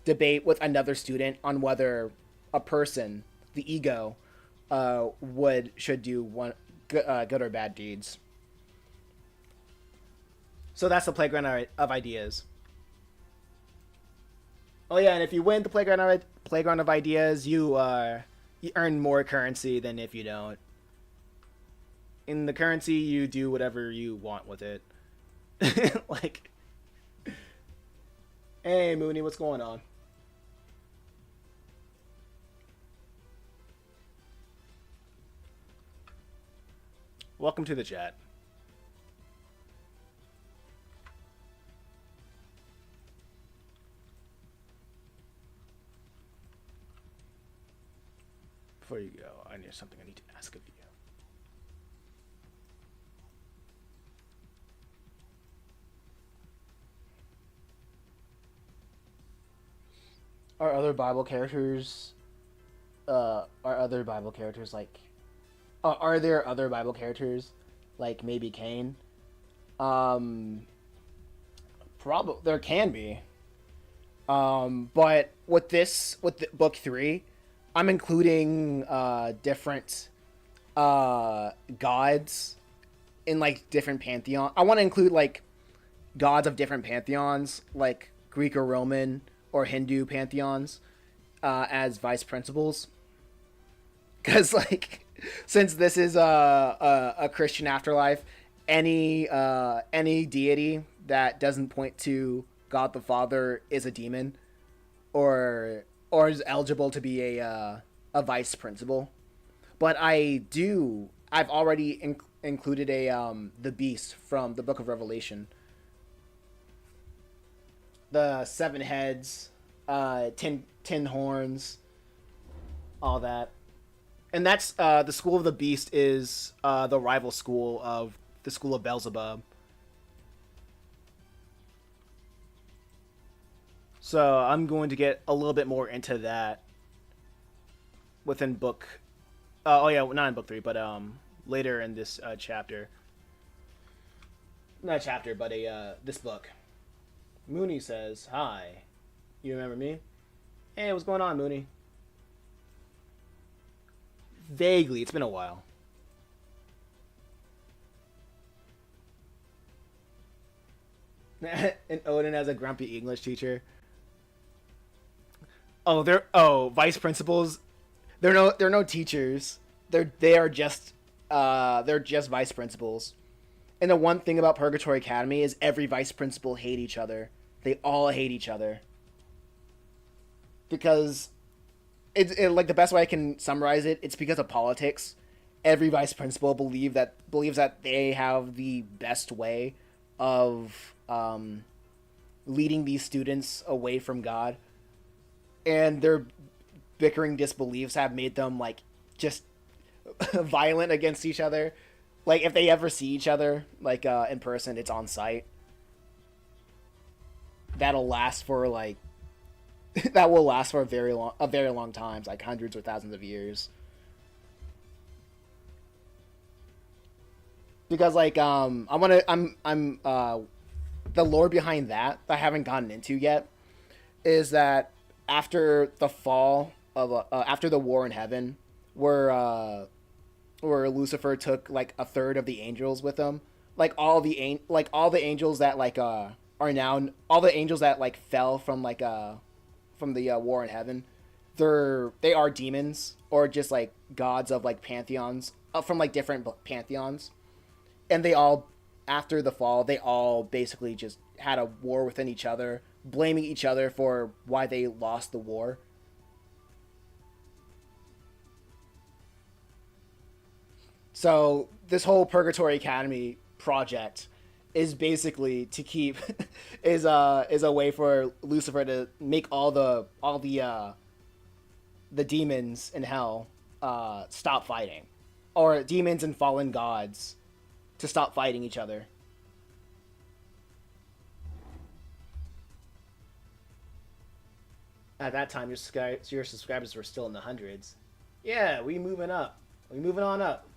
debate with another student on whether a person, the ego, should do good or bad deeds. So that's the Playground of Ideas. Oh yeah, and if you win the Playground of Ideas, you earn more currency than if you don't. In the currency, you do whatever you want with it. Like, hey Mooney, what's going on? Welcome to the chat. Before you go, I need something I need to ask of you. Are other Bible characters like are there other Bible characters like maybe Cain? Probably there can be. But with book 3, I'm including different gods in like different pantheon. I want to include like gods of different pantheons, like Greek or Roman or Hindu pantheons, as vice principals. Because like, since this is a Christian afterlife, any deity that doesn't point to God the Father is a demon, or is eligible to be a vice principal. But I've already included the beast from the Book of Revelation. The 7 heads, 10 horns, all that. And that's the School of the Beast is the rival school of the School of Beelzebub. So I'm going to get a little bit more into that within book. Oh yeah, not in book 3, but later in this chapter. Not a chapter, but a this book. Mooney says, "Hi, you remember me? Hey, what's going on, Mooney?" Vaguely, it's been a while. And Odin as a grumpy English teacher. Oh, they're vice principals. They're no teachers. They're just vice principals. And the one thing about Purgatory Academy is every vice principal hate each other. They all hate each other because like the best way I can summarize it. It's because of politics. Every vice principal believes that they have the best way of leading these students away from God, and their bickering disbeliefs have made them like just violent against each other. Like if they ever see each other like in person, it's on site. That'll last for like that will last for a very long time, like hundreds or thousands of years. Because like I'm the lore behind that I haven't gotten into yet is that after the fall of after the war in heaven, where Lucifer took like a third of the angels with him, like all the angels that like are now all the angels that like fell from the war in heaven, they are demons or just like gods of like pantheons from like different pantheons, and they all after the fall they all basically just had a war within each other, blaming each other for why they lost the war. So this whole Purgatory Academy project is basically to keep is a way for Lucifer to make all the demons in hell stop fighting, or demons and fallen gods to stop fighting each other. At that time, your subscribers were still in the hundreds. Yeah, we moving up. We moving on up.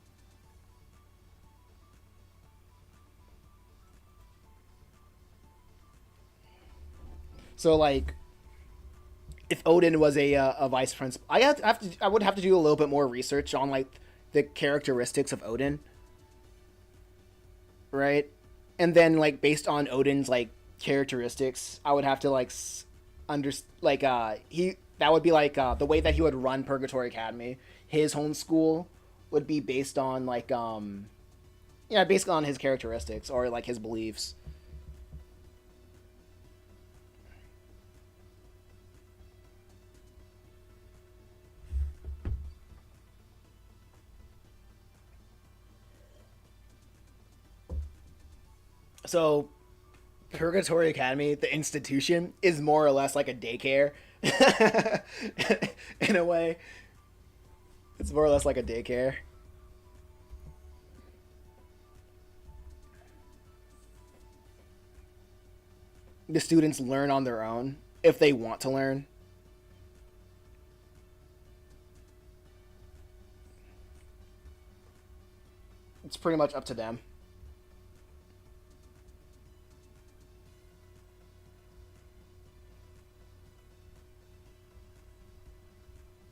So like, if Odin was a vice principal, I would have to do a little bit more research on like the characteristics of Odin, right? And then like based on Odin's like characteristics, I would have to like under like he that would be like the way that he would run Purgatory Academy. His home school would be based on like yeah, based on his characteristics or like his beliefs. So Purgatory Academy, the institution, is more or less like a daycare. In a way, it's more or less like a daycare. The students learn on their own if they want to learn. It's pretty much up to them.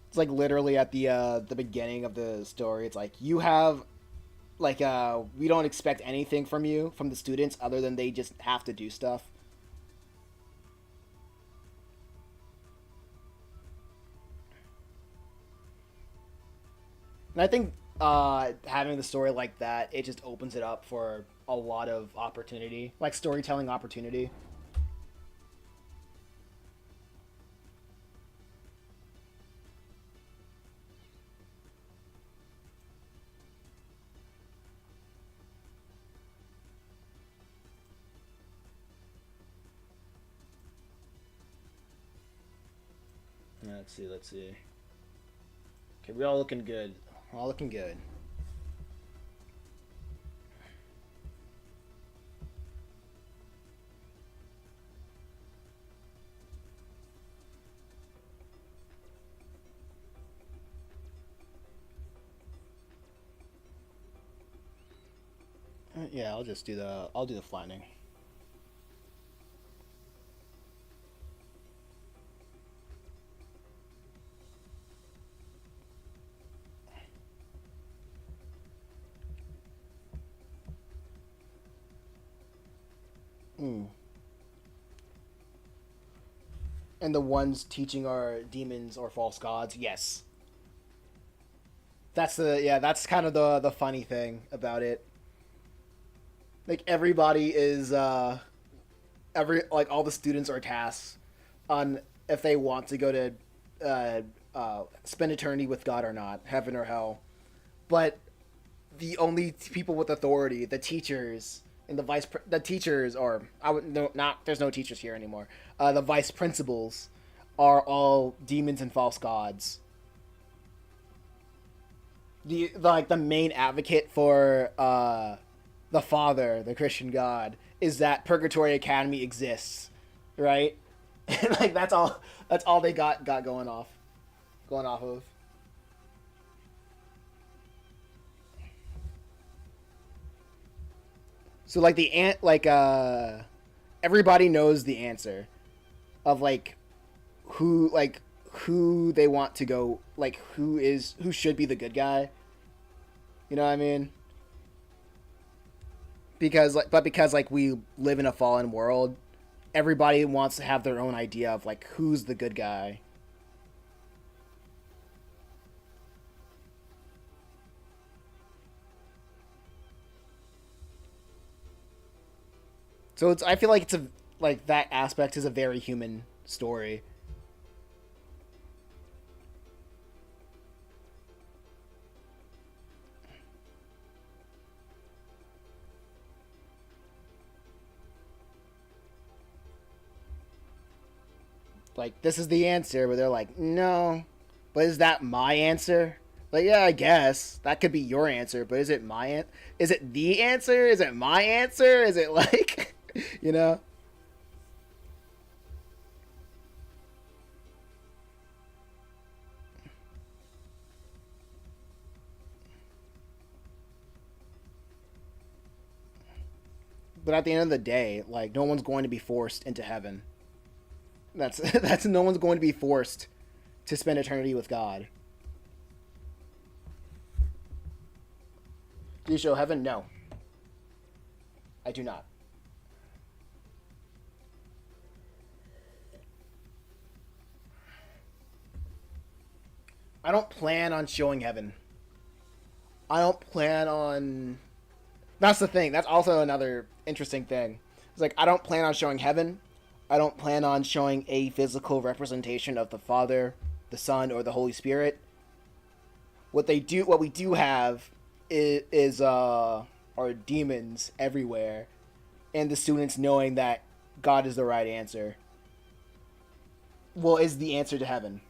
It's like literally at the beginning of the story. It's like you have like we don't expect anything from you from the students other than they just have to do stuff. And I think having the story like that, it just opens it up for a lot of opportunity, like storytelling opportunity. Let's see. Let's see. Okay, we all looking good. All looking good. Yeah, I'll do the flattening. Mm. And the ones teaching are demons or false gods. Yes, that's kind of the funny thing about it. Like everybody is every like all the students are tasked on if they want to go to spend eternity with God or not, heaven or hell. But the only people with authority, the teachers and the teachers, or I would no not there's no teachers here anymore. The vice principals are all demons and false gods. The main advocate for the Father, the Christian God, is that Purgatory Academy exists, right? And like that's all they got going off of. So like the ant like everybody knows the answer of who they want to go, like who should be the good guy. You know what I mean? Because like we live in a fallen world, everybody wants to have their own idea of like who's the good guy. So it's I feel like it's a like that aspect is a very human story. Like this is the answer, but they're like, no. But is that my answer? Like, yeah, I guess that could be your answer, but is it is it the answer? Is it my answer? Is it like, you know? But at the end of the day, like no one's going to be forced into heaven. That's no one's going to be forced to spend eternity with God. Do you show heaven? No, I do not. I don't plan on showing heaven. I don't plan on. That's the thing. That's also another interesting thing. It's like I don't plan on showing heaven. I don't plan on showing a physical representation of the Father, the Son, or the Holy Spirit. What we do have is are demons everywhere, and the students knowing that God is the right answer. Well, is the answer to heaven.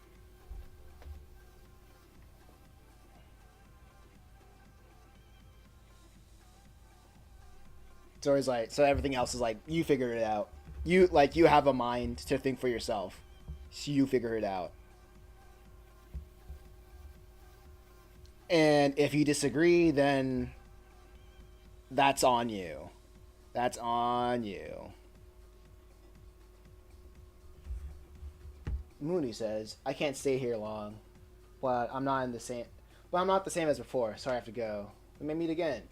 It's always like so. Everything else is like you figure it out. You have a mind to think for yourself. So you figure it out. And if you disagree, then that's on you. That's on you. Mooney says, "I can't stay here long, but I'm not in the same. But I'm not the same as before, so I have to go. We may meet again.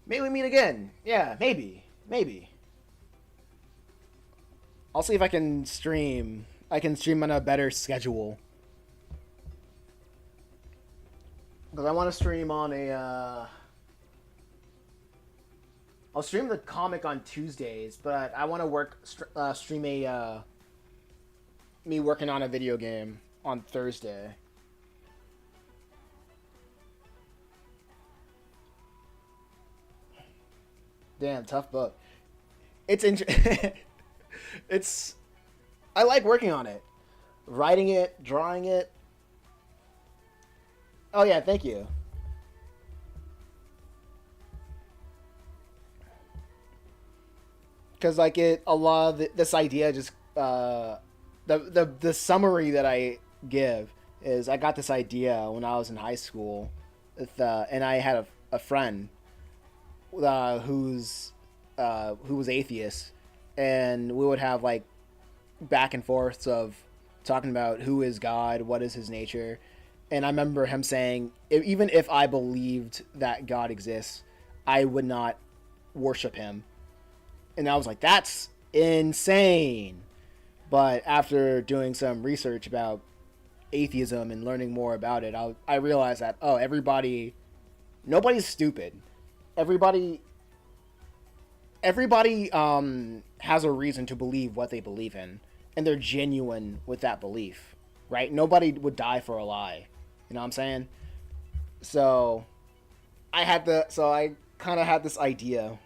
Maybe we meet again. Yeah, maybe, maybe. I'll see if I can stream. I can stream on a better schedule because I want to stream on a. I'll stream the comic on Tuesdays, but I want to stream a me working on a video game on Thursday. Damn, tough book. It's it's I like working on it, writing it, drawing it. Oh yeah, thank you. Because like a lot of this idea just the summary that I give is I got this idea when I was in high school, and I had a friend who was atheist, and we would have like back and forths of talking about who is God, what is his nature. And I remember him saying, even if I believed that God exists, I would not worship him. And I was like, that's insane. But after doing some research about atheism and learning more about it, I realized that, oh, nobody's stupid. Everybody has a reason to believe what they believe in, and they're genuine with that belief, right? Nobody would die for a lie. You know what I'm saying? So I kind of had this idea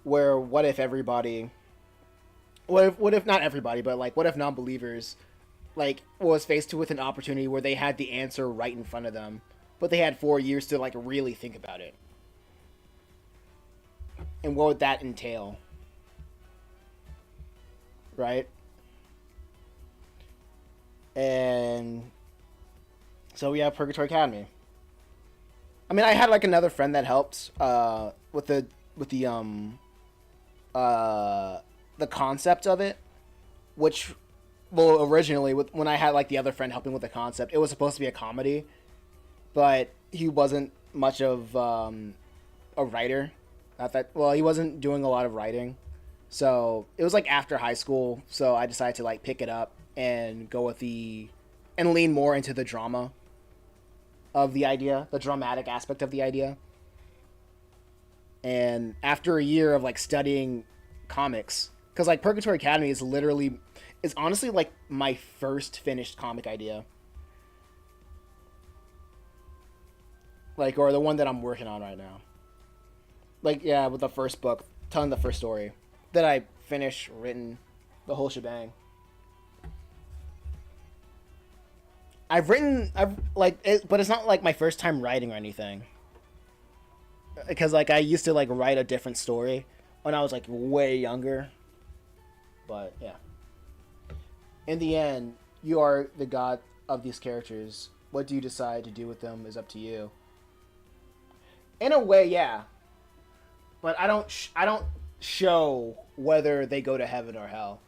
where what if not everybody, but like what if non-believers like was faced with an opportunity where they had the answer right in front of them, but they had 4 years to like really think about it. And what would that entail? Right? And so we have Purgatory Academy. I mean, I had like another friend that helped with the concept of it, which, well, originally when I had like the other friend helping with the concept, it was supposed to be a comedy, but he wasn't much of a writer. Not that well, he wasn't doing a lot of writing, so it was like after high school. So I decided to like pick it up and go with and lean more into the drama of the idea, the dramatic aspect of the idea. And after a year of like studying comics, because like Purgatory Academy is honestly like my first finished comic idea, like, or the one that I'm working on right now. Like, yeah, with the first book, telling the first story that I finished, written, the whole shebang. I've like it, but it's not like my first time writing or anything. Because like I used to like write a different story when I was like way younger. But yeah. In the end, you are the god of these characters. What do you decide to do with them is up to you. In a way, yeah. But I don't show whether they go to heaven or hell.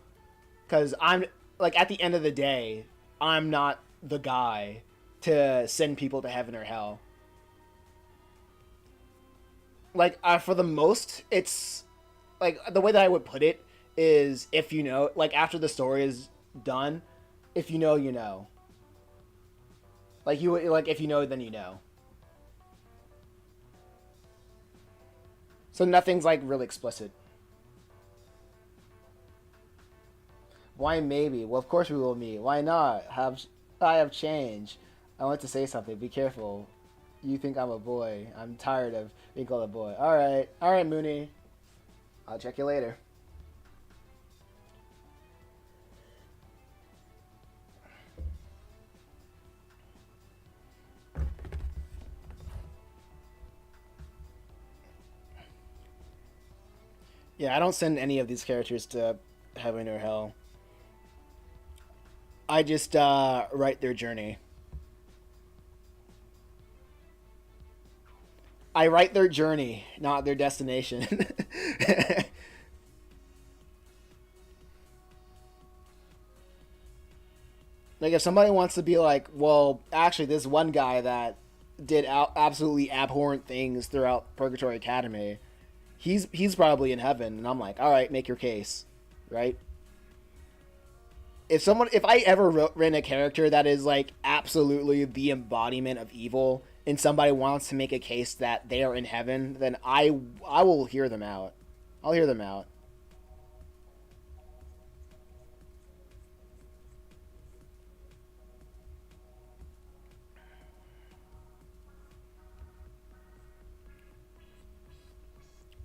Cuz I'm like at the end of the day, I'm not the guy to send people to heaven or hell. Like for the most, it's like the way that I would put it is if you know, like after the story is done, if you know, you know. Like if you know, then you know. So nothing's like really explicit. Why maybe? Well, of course we will meet. Why not? I have changed. I want to say something. Be careful. You think I'm a boy. I'm tired of being called a boy. Alright, Mooney. I'll check you later. Yeah, I don't send any of these characters to heaven or hell. I just write their journey. I write their journey, not their destination. Like if somebody wants to be like, well, actually, this one guy that did absolutely abhorrent things throughout Purgatory Academy, he's probably in heaven, and I'm like, all right, make your case, right? If I ever written a character that is like absolutely the embodiment of evil, and somebody wants to make a case that they are in heaven, then I will hear them out. I'll hear them out.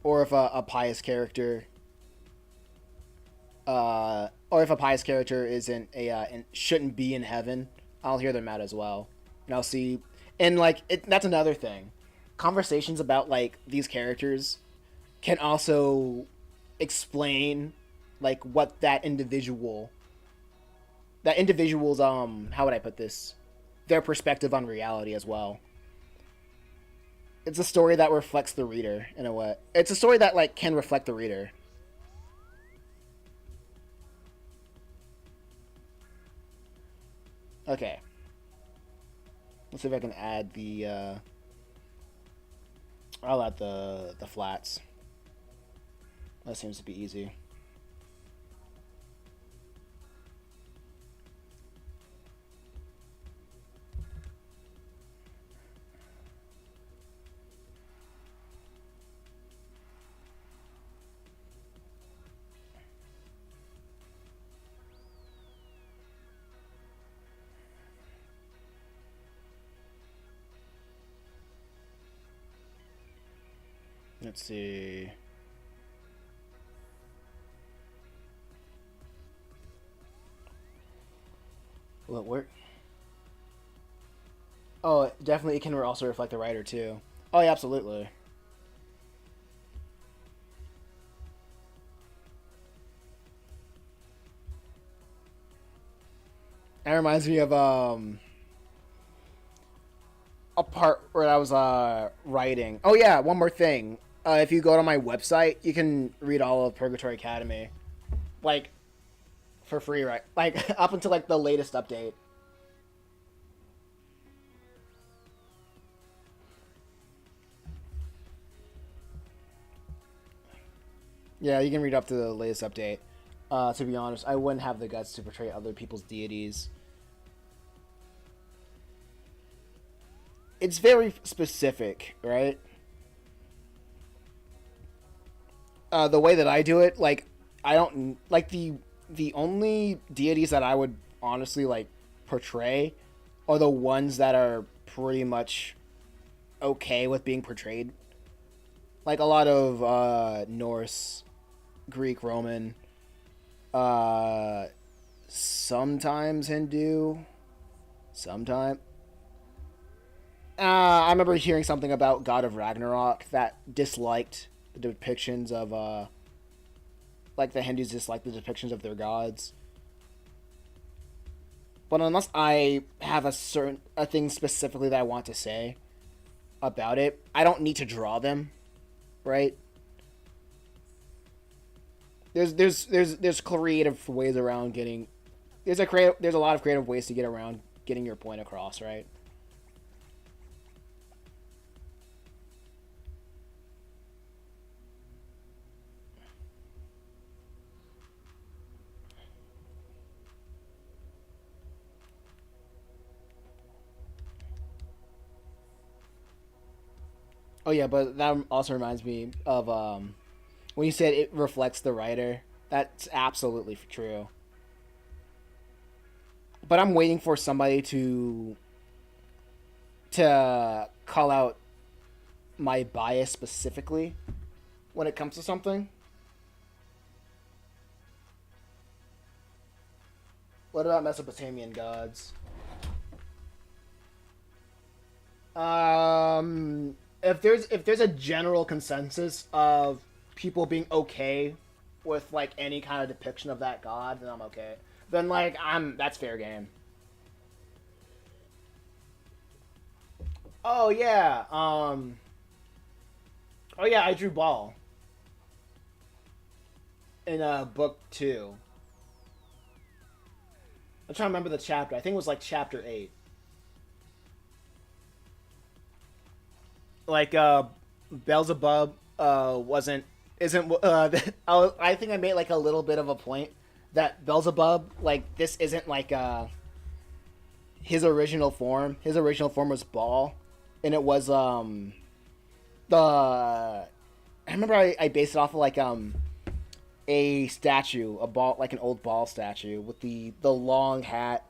Or if a pious character or if a pious character isn't shouldn't be in heaven, I'll hear them out as well, and I'll see. And like that's another thing. Conversations about like these characters can also explain like what that individual's how would I put this, their perspective on reality as well. It's a story that reflects the reader in a way. It's a story that like can reflect the reader. Okay. Let's see if I can add the. I'll add the flats. That seems to be easy. Let's see. Will it work? Oh, definitely it can also reflect the writer too. Oh yeah, absolutely. That reminds me of a part where I was writing. Oh yeah, one more thing. If you go to my website, you can read all of Purgatory Academy, like for free, right? Like up until like the latest update. Yeah, you can read up to the latest update. To be honest, I wouldn't have the guts to portray other people's deities. It's very specific, right? The way that I do it, like I don't like the only deities that I would honestly like portray are the ones that are pretty much okay with being portrayed. Like a lot of Norse, Greek, Roman, uh, sometimes Hindu, sometimes. I remember hearing something about God of Ragnarok that disliked the depictions of like the Hindus dislike the depictions of their gods. But unless I have a thing specifically that I want to say about it, I don't need to draw them, right? There's creative ways around getting there's a lot of creative ways to get around getting your point across, right? Oh yeah, but that also reminds me of when you said it reflects the writer. That's absolutely true. But I'm waiting for somebody to call out my bias specifically when it comes to something. What about Mesopotamian gods? If there's a general consensus of people being okay with like any kind of depiction of that god, then I'm okay. Then like I'm that's fair game. Oh yeah. Oh yeah, I drew ball in book 2. I'm trying to remember the chapter. I think it was like chapter 8. Like Beelzebub wasn't isn't I think I made like a little bit of a point that Beelzebub like this isn't like his original form. His original form was Baal, and it was the I remember I based it off of like a statue, a ball like an old Baal statue with the long hat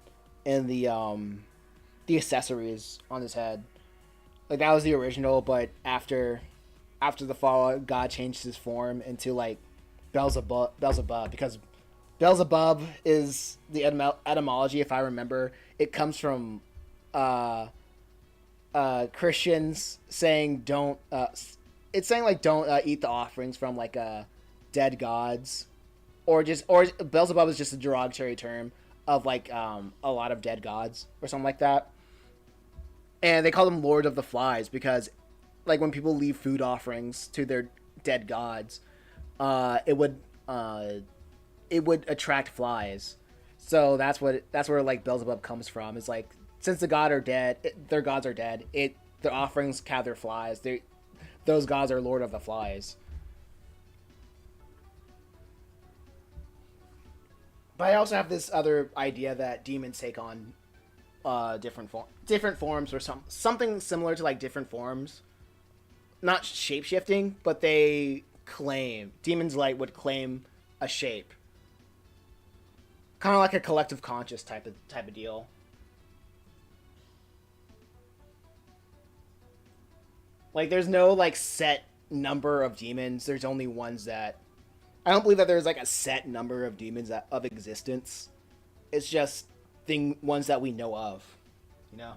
and the accessories on his head. Like that was the original, but after the fall, God changed his form into like Beelzebub because Beelzebub is the etymology, if I remember. It comes from Christians saying don't. It's saying like don't eat the offerings from like dead gods, or Beelzebub is just a derogatory term of like a lot of dead gods or something like that. And they call them Lord of the Flies because like when people leave food offerings to their dead gods, uh, it would uh, it would attract flies. So that's where like Beelzebub comes from. Is like since the god are dead, their gods are dead. Their offerings gather flies. Those gods are lord of the flies. But I also have this other idea that demons take on different forms or something similar to like different forms. Not shape shifting, but they claim demons like would claim a shape, kind of like a collective conscious type of deal. Like there's no like set number of demons. There's only ones that I don't believe that there's like a set number of demons of existence. It's just ones that we know of, you know.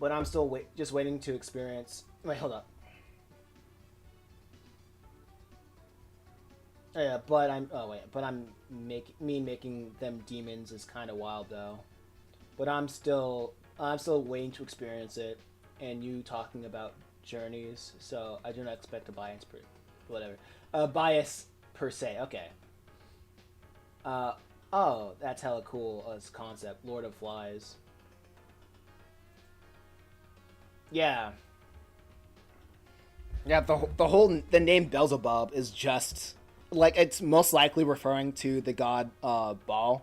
But I'm still just waiting to experience. Wait, hold up. Oh, yeah, but I'm. Oh wait, but making them demons is kind of wild though. But I'm still waiting to experience it, and you talking about journeys, so I do not expect a bias whatever. Bias per se. Okay. Uh oh, that's hella cool as concept. Lord of Flies. Yeah. Yeah, the name Beelzebub is just like it's most likely referring to the god Baal,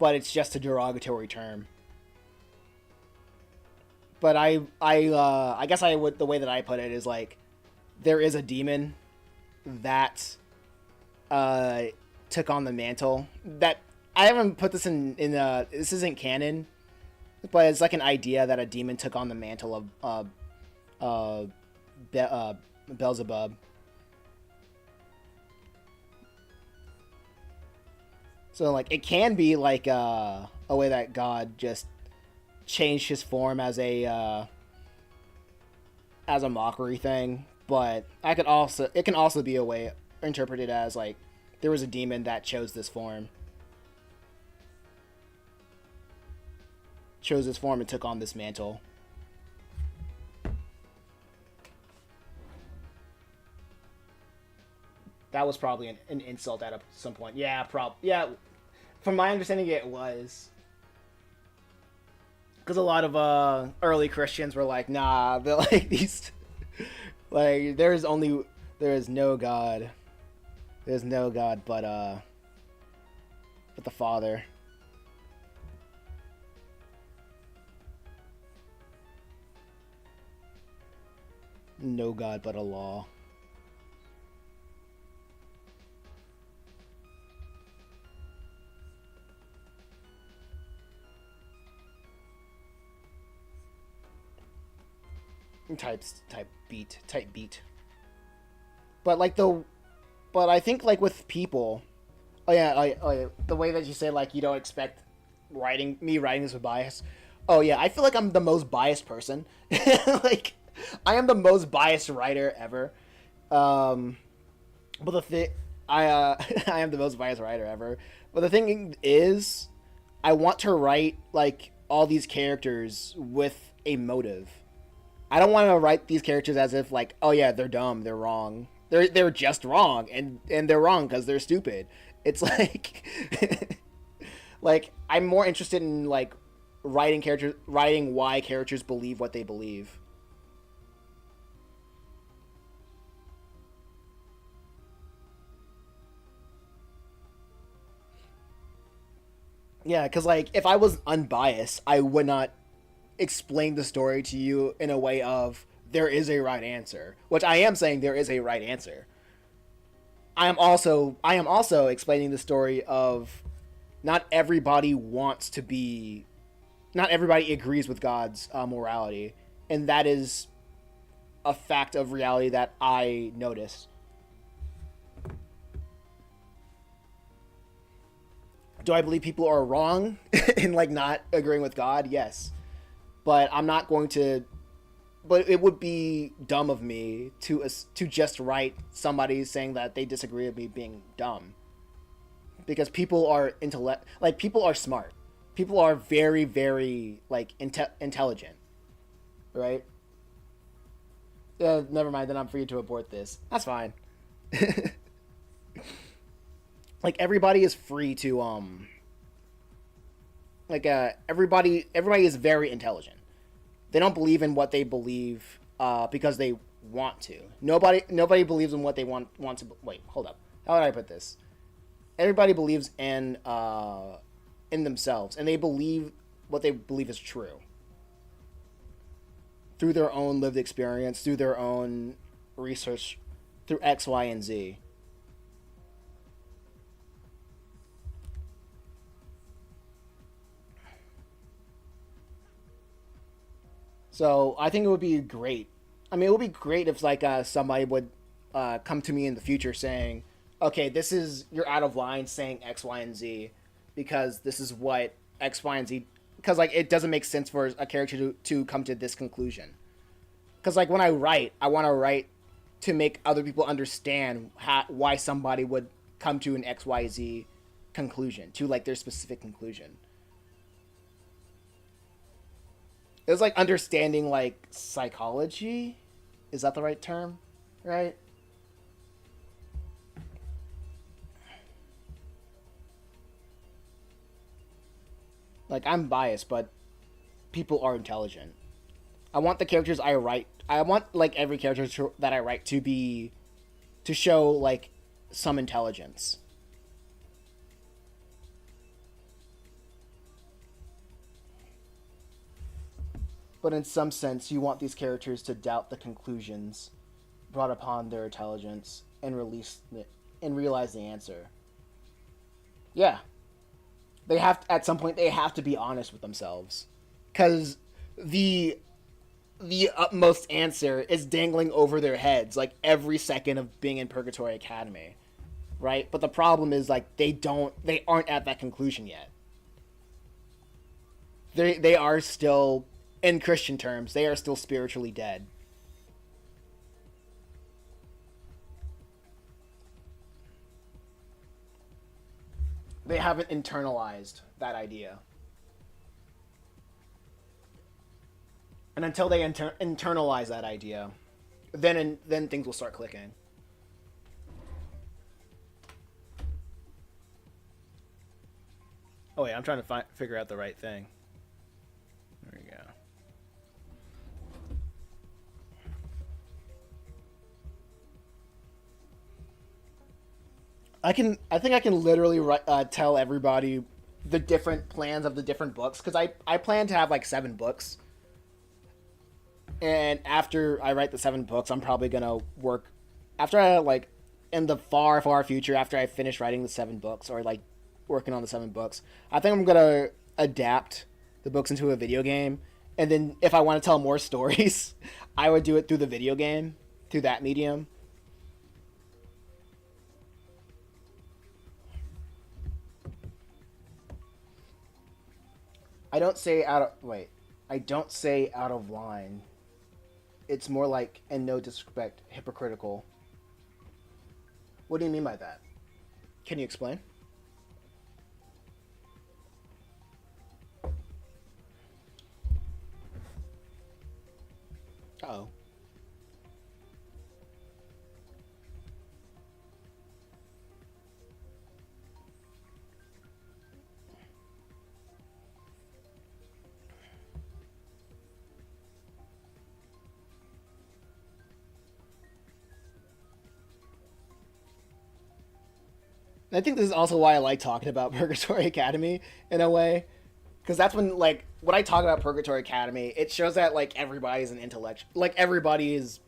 but it's just a derogatory term. But I guess I would the way that I put it is like there is a demon that uh took on the mantle that I haven't put this in this isn't canon, but it's like an idea that a demon took on the mantle of Beelzebub. So like it can be like a way that God just changed his form as a mockery thing, but it can also be a way interpreted as like there was a demon that chose this form. Chose this form and took on this mantle. That was probably an insult at some point. Yeah, yeah. From my understanding, it was. Because a lot of early Christians were like, nah, they're like these. Like, there is no God. There's no God but the Father. No God but a law. Type beat. But like but I think like with people, the way that you say like you don't expect writing this with bias. Oh yeah, I feel like I'm the most biased person. Like I am the most biased writer ever. But the thing I am the most biased writer ever. But the thing is, I want to write like all these characters with a motive. I don't want to write these characters as if like, oh yeah, they're dumb, they're wrong. They're just wrong and they're wrong because they're stupid. It's like like I'm more interested in like writing why characters believe what they believe. Yeah, because like if I was unbiased, I would not explain the story to you in a way of there is a right answer, which I am saying there is a right answer. I am also explaining the story of not everybody agrees with God's morality, and that is a fact of reality that I notice. Do I believe people are wrong in like not agreeing with God? Yes. But I'm not going to. But it would be dumb of me to just write somebody saying that they disagree with me being dumb, because people are people are smart. people are very, very like intelligent, right? Never mind. Then I'm free to abort this. That's fine. Like everybody is free to everybody is very intelligent. They don't believe in what they believe because they want to. Nobody believes in what they want to. Wait, hold up. How would I put this? Everybody believes in themselves, and they believe what they believe is true through their own lived experience, through their own research, through X, Y, and Z. So I think it would be great. I mean, it would be great if like somebody would come to me in the future saying, "Okay, this is you're out of line saying X, Y, and Z, because this is what X, Y, and Z." Because like it doesn't make sense for a character to come to this conclusion. Because like when I write, I want to write to make other people understand why somebody would come to an X, Y, Z conclusion, to like their specific conclusion. It was like understanding like psychology. Is that the right term? Right? Like I'm biased, but people are intelligent. I want the characters I write. I want like every character that I write to show like some intelligence. But in some sense, you want these characters to doubt the conclusions brought upon their intelligence and realize the answer. Yeah, they have at some point they have to be honest with themselves, because the the utmost answer is dangling over their heads like every second of being in Purgatory Academy, right? But the problem is like they aren't at that conclusion yet. They are still, in Christian terms, they are still spiritually dead. They haven't internalized that idea. And until they internalize that idea, then things will start clicking. Oh wait, I'm trying to figure out the right thing. There we go. I think I can literally tell everybody the different plans of the different books, because I plan to have like 7 books. And after I write the 7 books, I'm probably gonna work after I like in the far far future, after I finish writing the 7 books, or like working on the 7 books. I think I'm gonna adapt the books into a video game, and then if I want to tell more stories, I would do it through the video game, through that medium. I don't say out of wait. I don't say out of line. It's more like, in no disrespect, hypocritical. What do you mean by that? Can you explain? Uh-oh. I think this is also why I like talking about Purgatory Academy in a way, because that's when like when I talk about Purgatory Academy, it shows that like everybody's an intellectual. Like everybody is.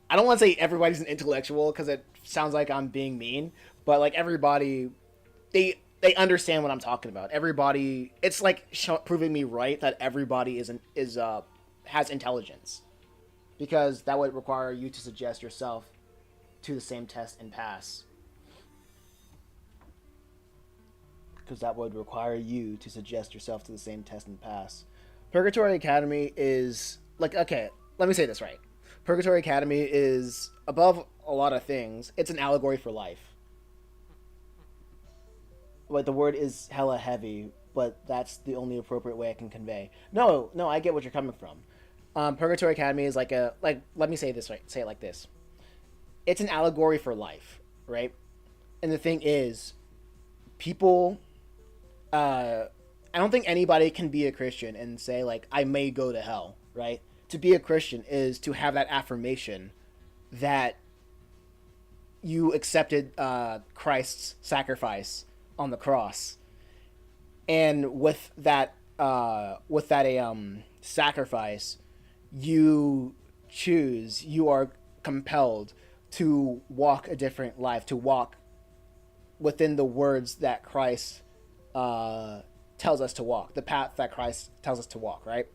I don't want to say everybody's an intellectual because it sounds like I'm being mean, but like everybody, they understand what I'm talking about. Everybody, it's like proving me right that everybody has intelligence, because that would require you to suggest yourself to the same test and pass. Because that would require you to suggest yourself to the same test and pass. Purgatory Academy is like, okay, let me say this right. Purgatory Academy is above a lot of things. It's an allegory for life. But the word is hella heavy but that's the only appropriate way I can convey. No, no, I get what you're coming from. Purgatory Academy is like a like. Let me say this right. Say it like this. It's an allegory for life, right? And the thing is, people. I don't think anybody can be a Christian and say like I may go to hell, right? To be a Christian is to have that affirmation that you accepted Christ's sacrifice on the cross, and with that sacrifice, you choose, you are compelled to walk a different life, to walk within the words that Christ tells us to walk, the path that Christ tells us to walk, right?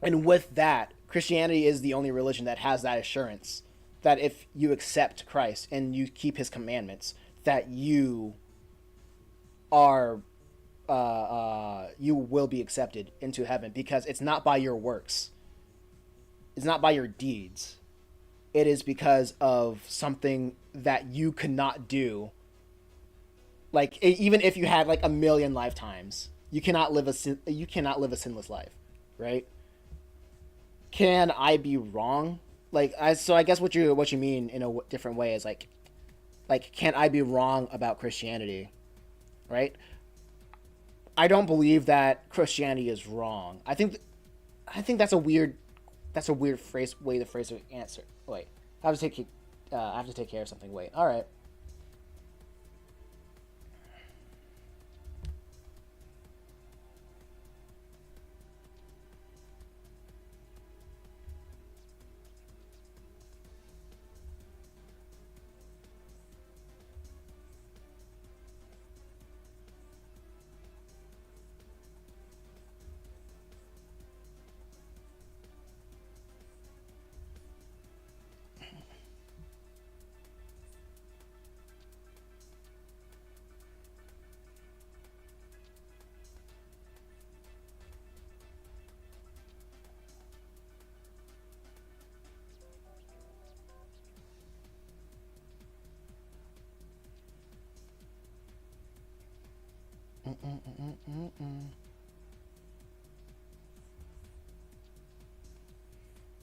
And with that, Christianity is the only religion that has that assurance that if you accept Christ and you keep his commandments, that you are you will be accepted into heaven, because it's not by your works, it's not by your deeds, it is because of something that you could not do. Like even if you had like a million lifetimes, you cannot live a sinless life, right? Can I be wrong? So I guess what you mean in a different way is like can I be wrong about Christianity, right? I don't believe that Christianity is wrong. I think that's a weird phrase way to phrase the answer. Wait, I have to take care of something. Wait, all right.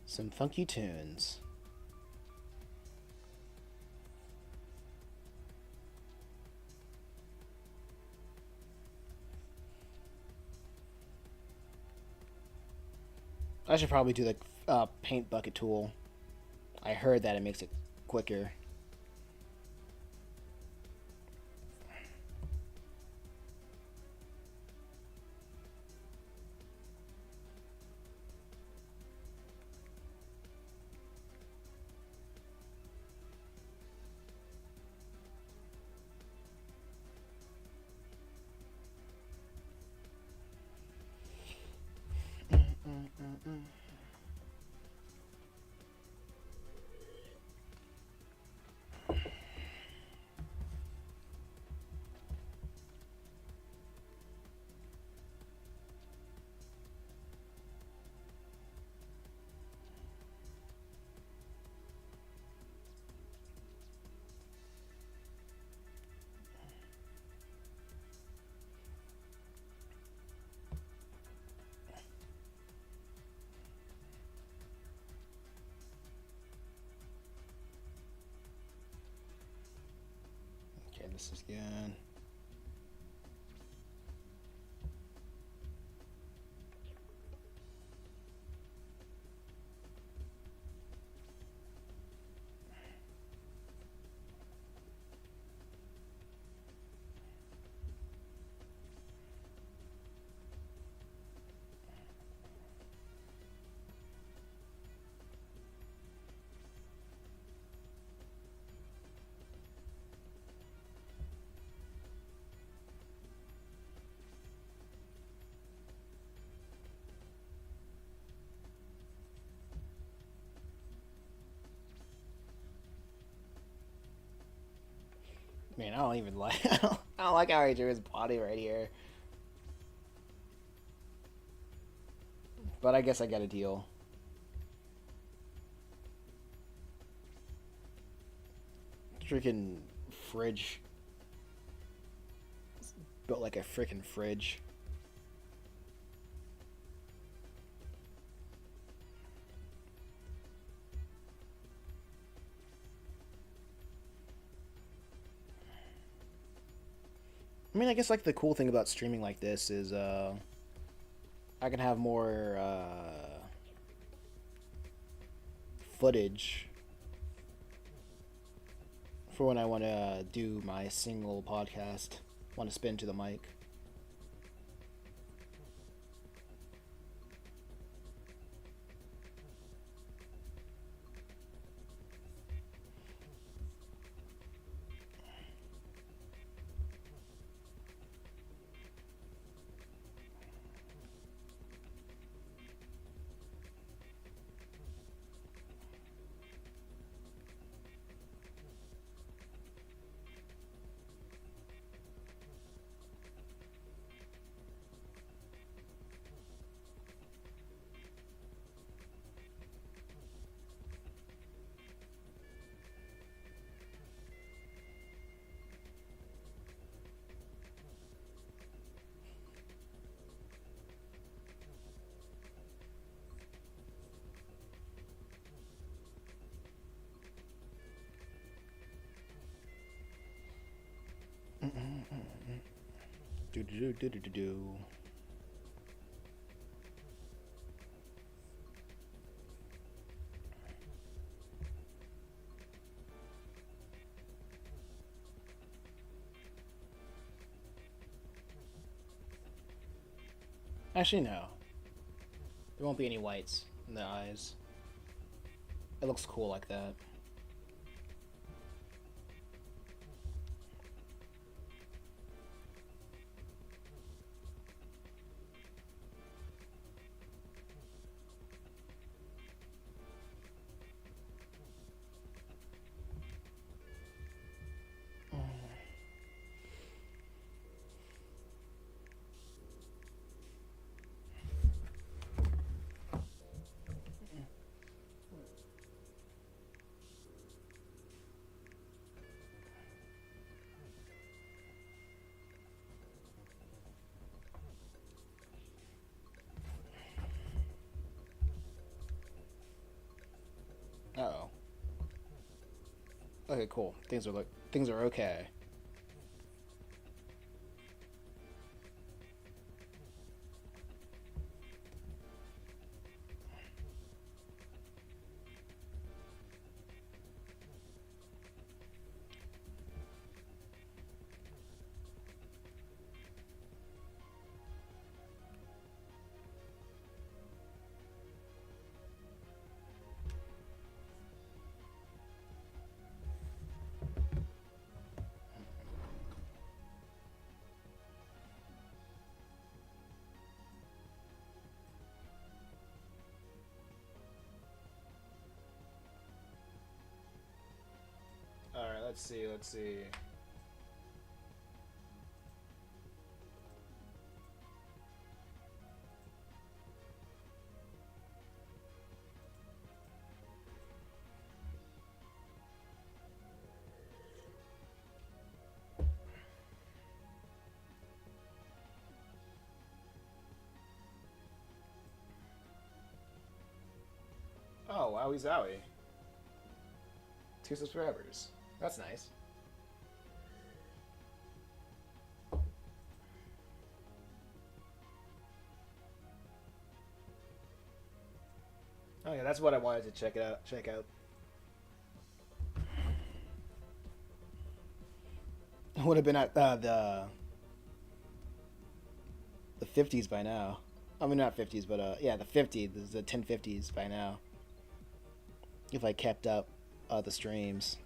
Some funky tunes. I should probably do the paint bucket tool. I heard that it makes it quicker. Okay, this is good. Man, I don't even like. I don't like how he drew his body right here. But I guess I got a deal. Freaking fridge built like a freaking fridge. I mean, I guess like the cool thing about streaming like this is I can have more footage for when I want to do my single podcast. Want to spin to the mic. Do do do do do do. Actually, no. There won't be any whites in the eyes. It looks cool like that. Uh-oh. Okay, cool. Things are okay. All right, let's see. Let's see. Oh, wowie zowie. 2 subscribers. That's nice. Oh yeah, that's what I wanted to check it out. Check out. It would have been at the 50s by now. I mean, not 50s, but yeah, the 50s, the 1050s by now. If I kept up the streams.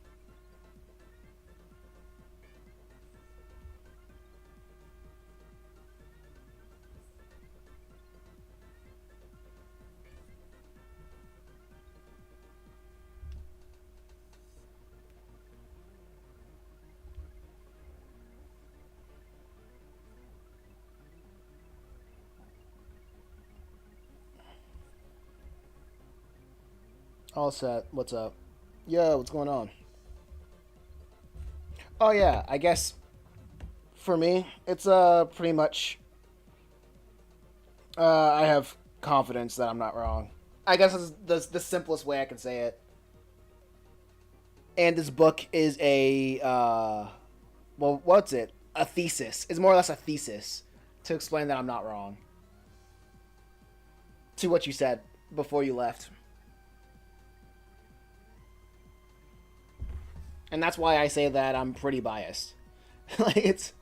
All set. What's up? Yo, what's going on? Oh yeah, I guess for me, it's pretty much I have confidence that I'm not wrong. I guess is the simplest way I can say it. And this book is a well, what's it? A thesis. It's more or less a thesis to explain that I'm not wrong. To what you said before you left. And that's why I say that I'm pretty biased. Like it's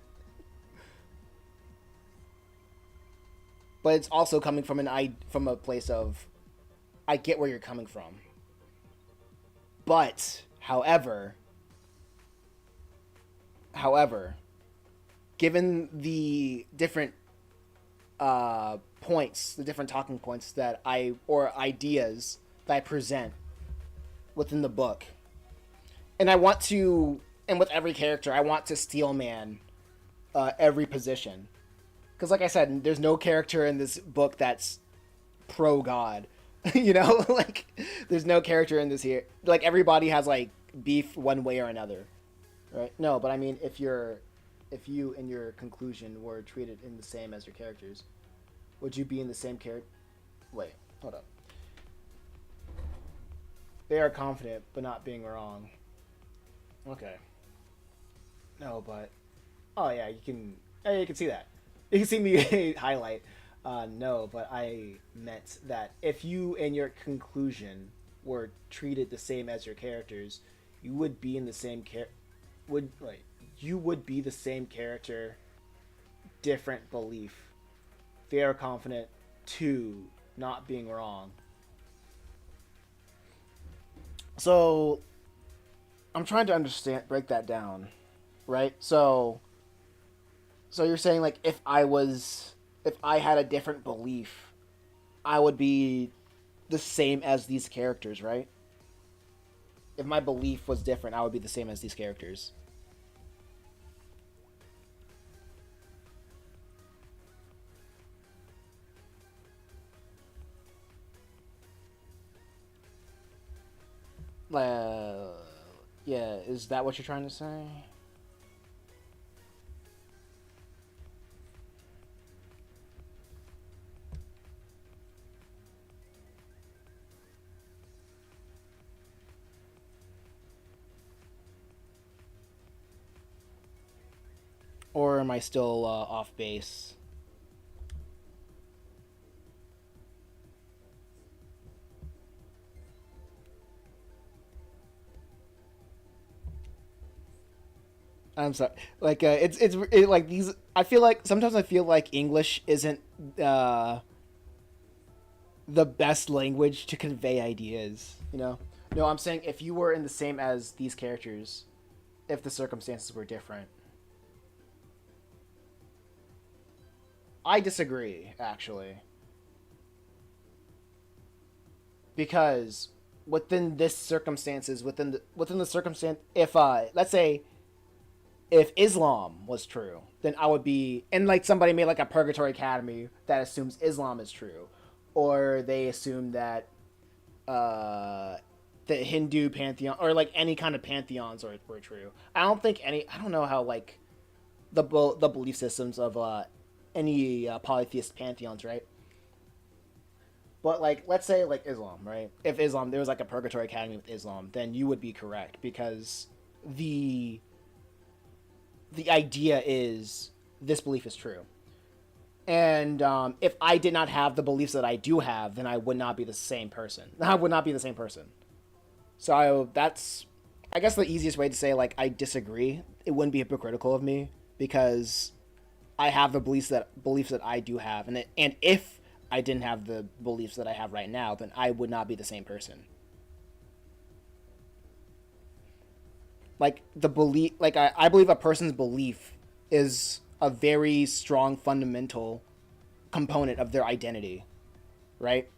but it's also coming from from a place of I get where you're coming from. But however, given the different points, the different talking points that or ideas that I present within the book, and with every character, I want to steel man every position. Because, like I said, there's no character in this book that's pro God. You know, like there's no character in this here. Like everybody has like beef one way or another, right? No, but I mean, if you in your conclusion were treated in the same as your characters, would you be in the same character? Wait, hold up. They are confident, but not being wrong. Okay. No, but oh yeah, you can see that. You can see me highlight. No, but I meant that if you and your conclusion were treated the same as your characters, you would be in the same you would be the same character, different belief. They are confident to not being wrong. So I'm trying to break that down, right? So you're saying like if I had a different belief, I would be the same as these characters, right? If my belief was different, I would be the same as these characters. Uh, yeah, is that what you're trying to say? Or am I still off base? I'm sorry. Like like these. I feel like sometimes I feel like English isn't uh, the best language to convey ideas. You know. No, I'm saying if you were in the same as these characters, if the circumstances were different. I disagree, actually, because within the circumstance, if let's say if Islam was true, then I would be, and like somebody made like a Purgatory Academy that assumes Islam is true, or they assume that uh, the Hindu pantheon or like any kind of pantheons were true. I don't know how like the belief systems of any polytheist pantheons, right? But like, let's say like Islam, right? If Islam, there was like a Purgatory Academy with Islam, then you would be correct because the the idea is this belief is true. And if I did not have the beliefs that I do have, then I would not be the same person. I would not be the same person. So that's, I guess, the easiest way to say like I disagree. It wouldn't be hypocritical of me because I have the beliefs that I do have, and if I didn't have the beliefs that I have right now, then I would not be the same person. Like the belief, like I believe a person's belief is a very strong fundamental component of their identity, right?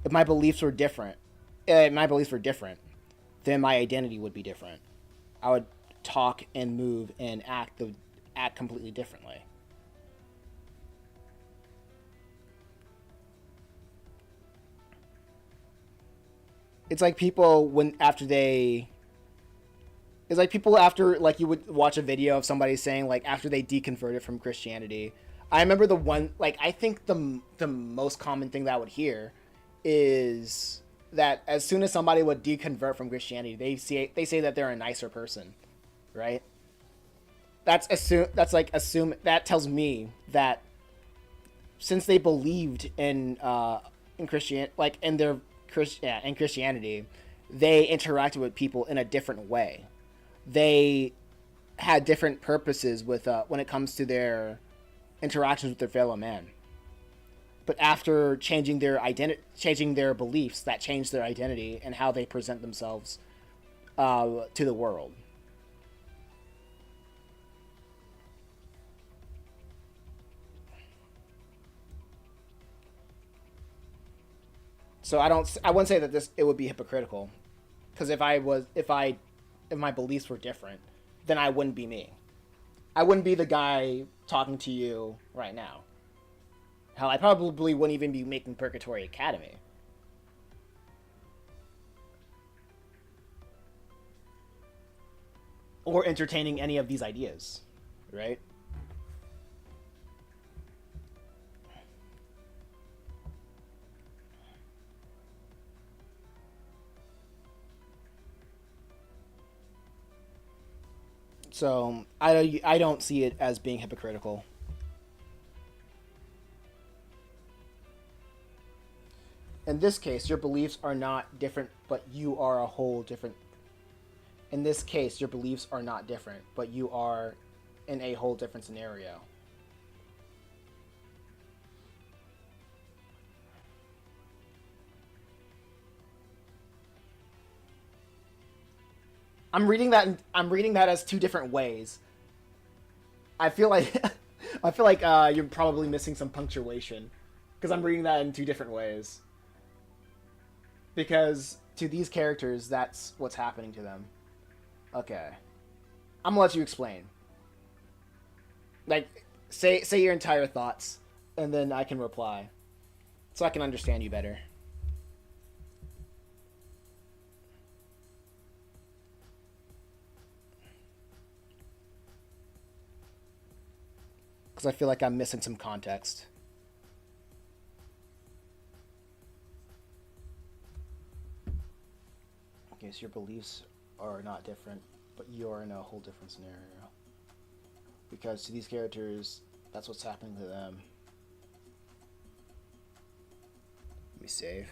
If my beliefs were different, then my identity would be different. I would talk and move and act completely differently. It's like people when after they It's like people after, like, you would watch a video of somebody saying, like, after they deconverted from Christianity. I remember the one, like, I think the most common thing that I would hear is that as soon as somebody would deconvert from Christianity, they say that they're a nicer person, right? That tells me that since they believed in Christian, like, in their in Christianity, they interacted with people in a different way. They had different purposes with when it comes to their interactions with their fellow man. But after changing their changing their beliefs, that changed their identity and how they present themselves to the world. So I wouldn't say that it would be hypocritical, because if my beliefs were different, then I wouldn't be me. I wouldn't be the guy talking to you right now. Hell, I probably wouldn't even be making Purgatory Academy. Or entertaining any of these ideas, right? So I don't see it as being hypocritical. In this case, your beliefs are not different, but you are a whole different. In this case, your beliefs are not different, but you are in a whole different scenario. I'm reading that as two different ways. I feel like I feel like you're probably missing some punctuation, because I'm reading that in two different ways. Because to these characters, that's what's happening to them. Okay, I'm gonna let you explain. Like, say your entire thoughts, and then I can reply, so I can understand you better. Because I feel like I'm missing some context. Okay, so your beliefs are not different, but you're in a whole different scenario. Because to these characters, that's what's happening to them. Let me save.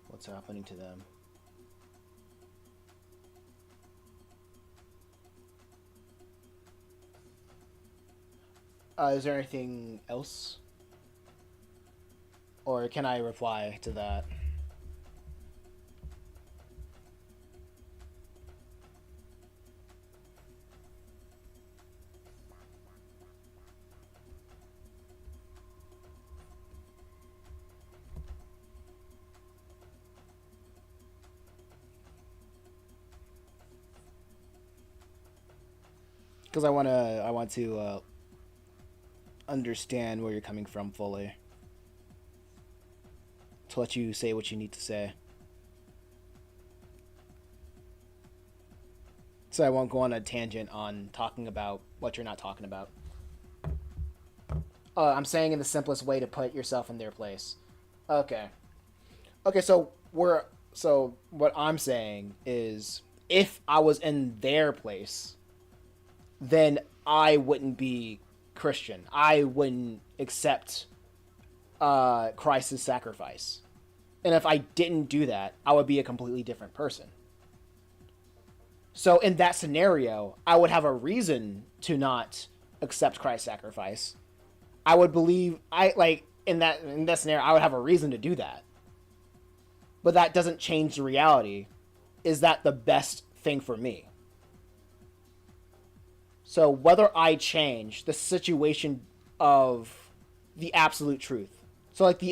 What's happening to them? Is there anything else? Or can I reply to that? Because I want to understand where you're coming from fully, to let you say what you need to say. So I won't go on a tangent on talking about what you're not talking about. I'm saying in the simplest way to put yourself in their place. Okay. Okay, so what I'm saying is, if I was in their place, then I wouldn't be Christian. I wouldn't accept Christ's sacrifice. And if I didn't do that, I would be a completely different person. So in that scenario, I would have a reason to not accept Christ's sacrifice. I would believe in that scenario, I would have a reason to do that. But that doesn't change the reality. Is that the best thing for me? So whether I change the situation of the absolute truth. So like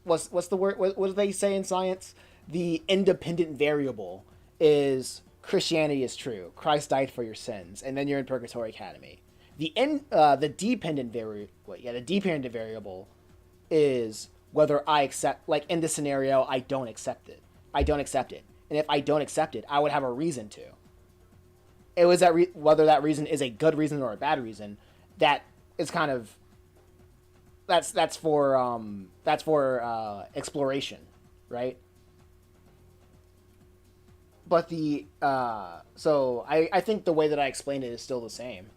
what's the word? What do they say in science? The independent variable is Christianity is true. Christ died for your sins, and then you're in Purgatory Academy. The dependent variable is whether I accept. Like in this scenario, I don't accept it. I don't accept it, and if I don't accept it, I would have a reason to. It was whether that reason is a good reason or a bad reason. That is kind of that's for exploration, right? But I think the way that I explained it is still the same.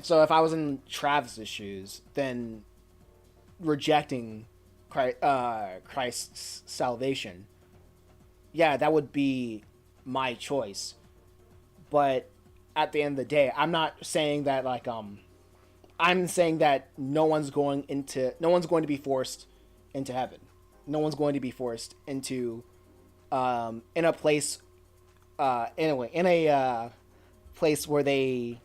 So if I was in Travis's shoes, then rejecting Christ's salvation, yeah, that would be my choice. But at the end of the day, I'm not saying that I'm saying that no one's going to be forced into heaven. No one's going to be forced into in a place in a place where they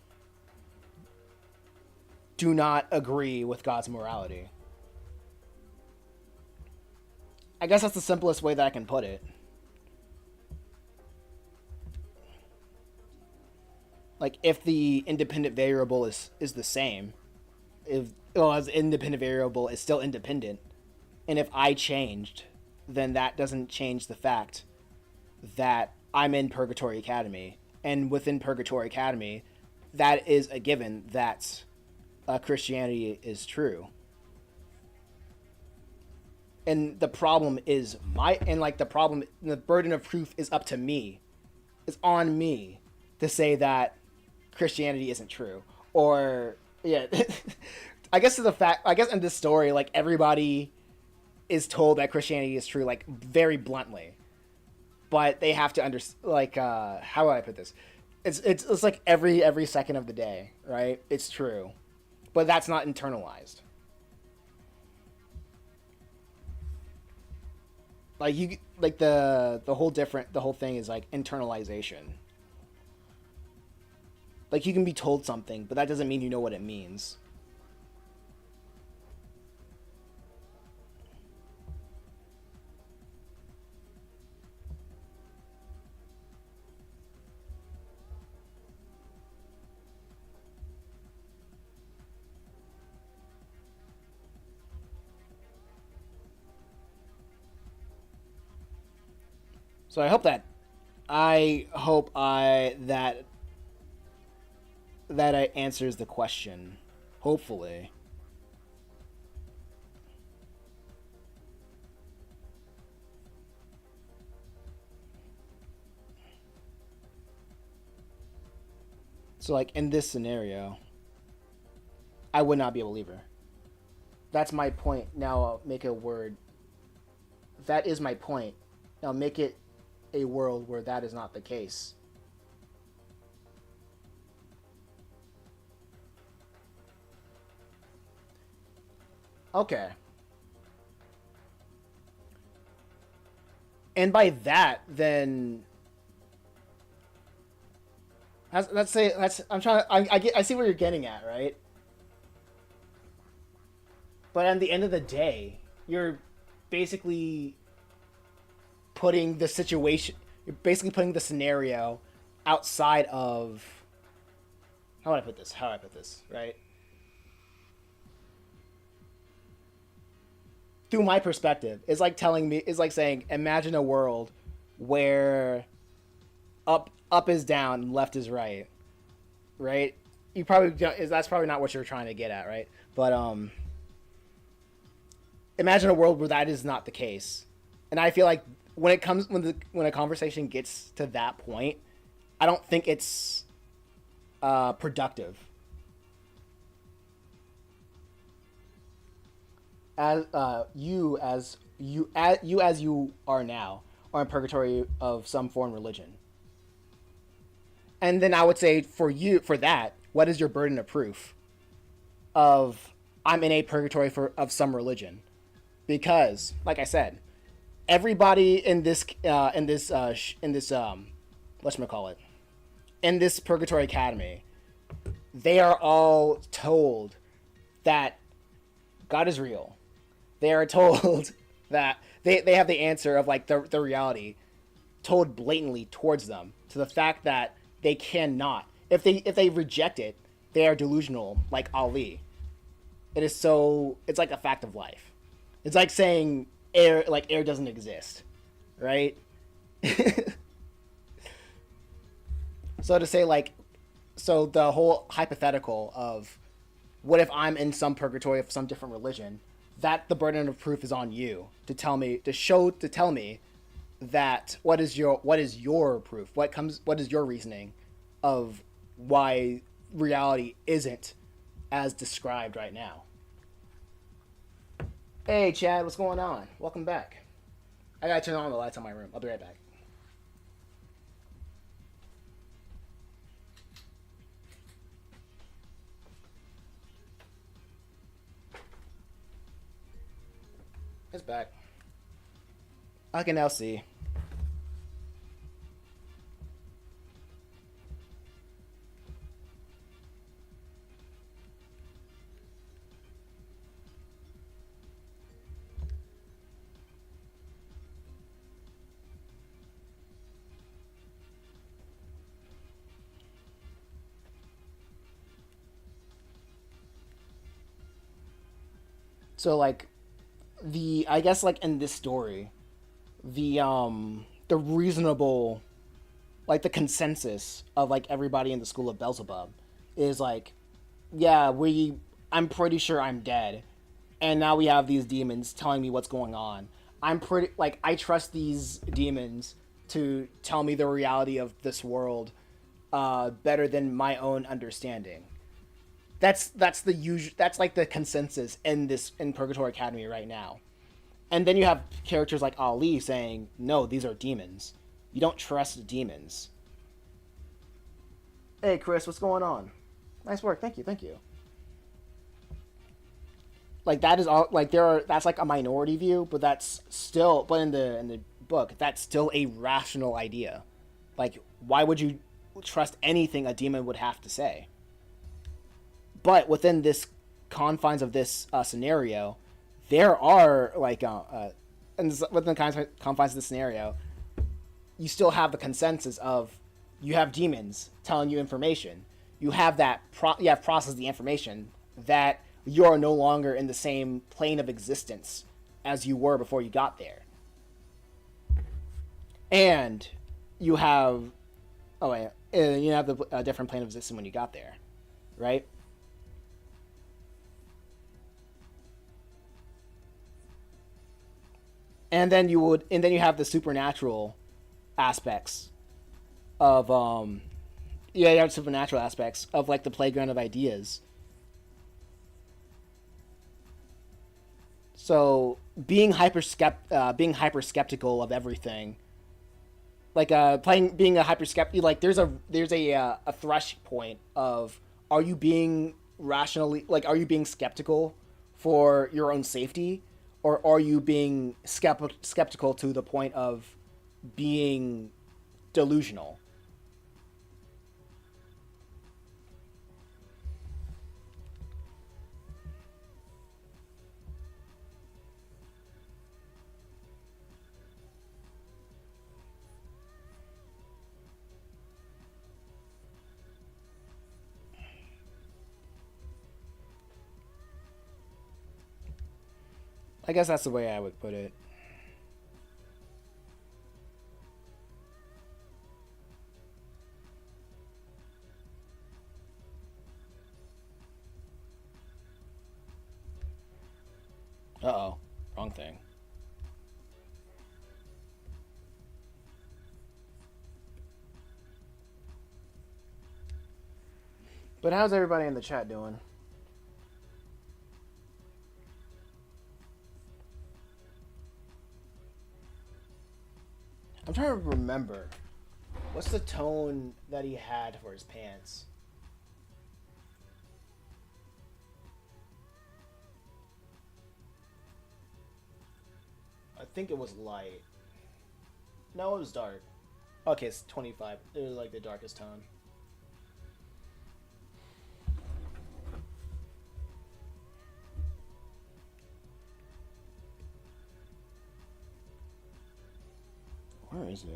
do not agree with God's morality. I guess that's the simplest way that I can put it. Like, if the independent variable is the same, as independent variable is still independent, and if I changed, then that doesn't change the fact that I'm in Purgatory Academy, and within Purgatory Academy, that is a given that Christianity is true. And the problem is the burden of proof is up to me. It's on me to say that Christianity isn't true. Or, yeah, I guess in this story, like, everybody is told that Christianity is true, like, very bluntly. But they have to understand, like, how would I put this? It's like every second of the day, right? It's true. But that's not internalized. The whole thing is like internalization. Like, you can be told something, but that doesn't mean you know what it means. So I hope that answers the question. Hopefully. So, like, in this scenario, I would not be a believer. That's my point. Now I'll make a word. That is my point. Now make it a world where that is not the case. Okay. And by that, then let's say I'm trying to I see where you're getting at, right? But at the end of the day, you're basically putting the scenario outside of how would I put this, right? Through my perspective, it's like saying, imagine a world where up is down and left is right, right? That's probably not what you're trying to get at, right? But imagine a world where that is not the case. And I feel like when a conversation gets to that point, I don't think it's productive. As you are now are in purgatory of some foreign religion. And then I would say for that, what is your burden of proof of I'm in a purgatory of some religion? Because, like I said, everybody in this Purgatory Academy, they are all told that God is real. They are told that they have the answer of, like, the reality told blatantly towards them, to the fact that they cannot, if they reject it, they are delusional, like Ali. It is so. It's like a fact of life. It's like saying air doesn't exist, right? So to say like, so the whole hypothetical of what if I'm in some purgatory of some different religion, that the burden of proof is on you to tell me that what is your proof? What is your reasoning of why reality isn't as described right now? Hey Chad, what's going on? Welcome back. I gotta turn on the lights in my room. I'll be right back. It's back. I can now see. So like the I guess like in this story, the reasonable like the consensus of like everybody in the school of Beelzebub is like, yeah, I'm pretty sure I'm dead. And now we have these demons telling me what's going on. I'm pretty like I trust these demons to tell me the reality of this world better than my own understanding. That's the usual. That's like the consensus in Purgatory Academy right now. And then you have characters like Ali saying, "No, these are demons. You don't trust demons." Hey, Chris, what's going on? Nice work. Thank you. Thank you. Like that is all. Like there are. That's like a minority view, but that's still. But in the book, that's still a rational idea. Like, why would you trust anything a demon would have to say? But within this confines of this scenario, there are like and within the confines of the scenario, you still have the consensus of you have demons telling you information. You have you have processed the information that you are no longer in the same plane of existence as you were before you got there. And you have you have the different plane of existence when you got there, right? And then you have the supernatural aspects of you have supernatural aspects of like the playground of ideas. So being being hyper skeptical of everything, like being a hyper skeptic, like there's a thresh point of, are you being rationally, like are you being skeptical for your own safety, or are you being skeptical to the point of being delusional? I guess that's the way I would put it. Uh-oh. Wrong thing. But how's everybody in the chat doing? I'm trying to remember. What's the tone that he had for his pants? I think it was light. No, it was dark. Okay, it's 25. It was like the darkest tone. Where is it?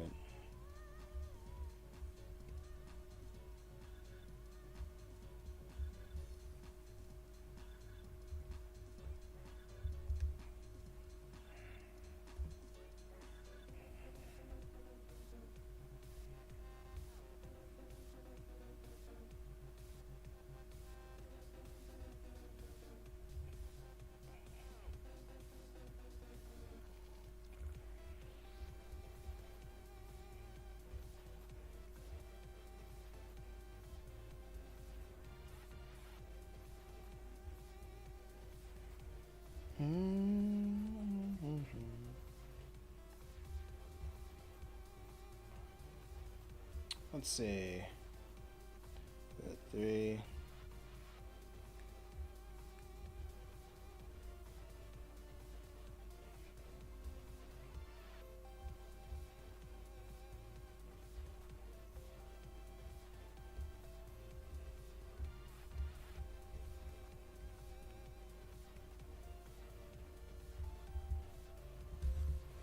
Let's see. 3.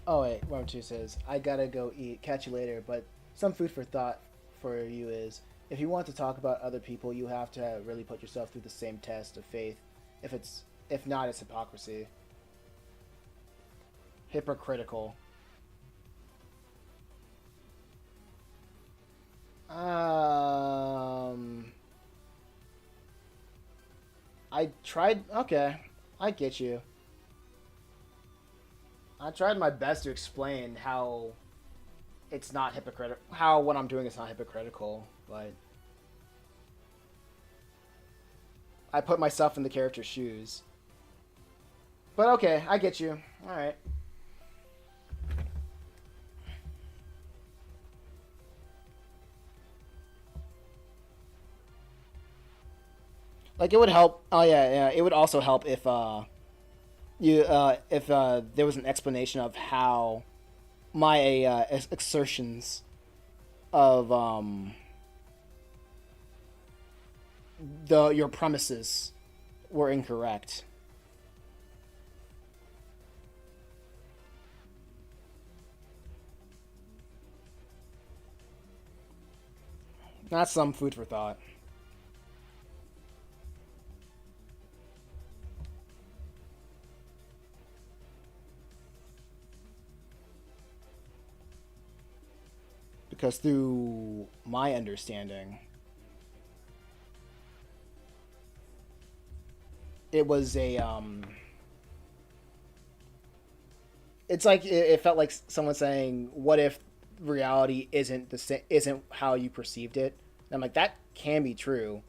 Oh wait, Worm 2 says, I gotta go eat. Catch you later. But some food for thought for you is, if you want to talk about other people, you have to really put yourself through the same test of faith. If not, it's hypocrisy. Hypocritical. I tried. Okay, I get you. I tried my best to explain how it's not hypocritical. How what I'm doing is not hypocritical, but I put myself in the character's shoes. But okay, I get you. All right. Like it would help. Oh yeah, yeah. It would also help if if there was an explanation of how my assertions of the your premises were incorrect. That's some food for thought. Because through my understanding, it was a it's like it felt like someone saying, "What if reality isn't how you perceived it?" And I'm like, that can be true,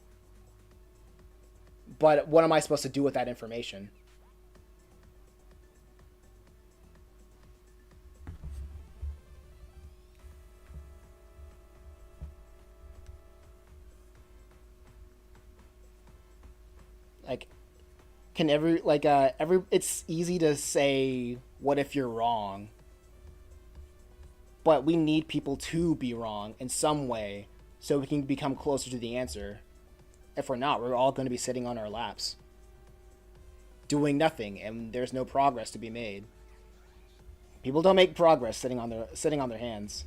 but what am I supposed to do with that information? Like, can every it's easy to say, "What if you're wrong?" But we need people to be wrong in some way so we can become closer to the answer. If we're not, we're all going to be sitting on our laps doing nothing, and there's no progress to be made. People don't make progress sitting on their hands.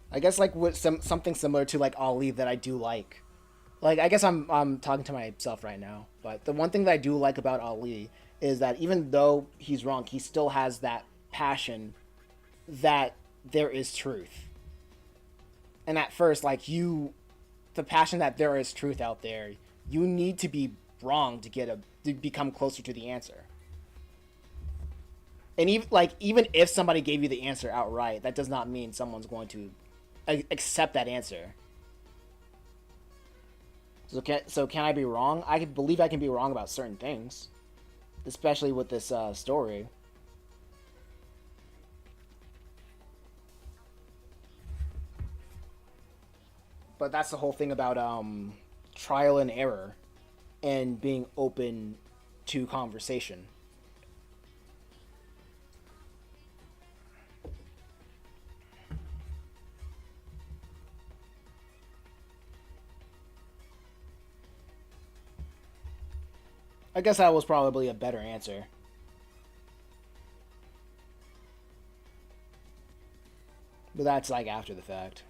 I guess like with something similar to like Ali that I do like. Like I guess I'm talking to myself right now, but the one thing that I do like about Ali is that even though he's wrong, he still has that passion that there is truth. And at first, the passion that there is truth out there, you need to be wrong to become closer to the answer. And even if somebody gave you the answer outright, that does not mean someone's going to accept that answer. So can I be wrong? I believe I can be wrong about certain things, especially with this story. But that's the whole thing about trial and error and being open to conversation. I guess that was probably a better answer. But that's like after the fact.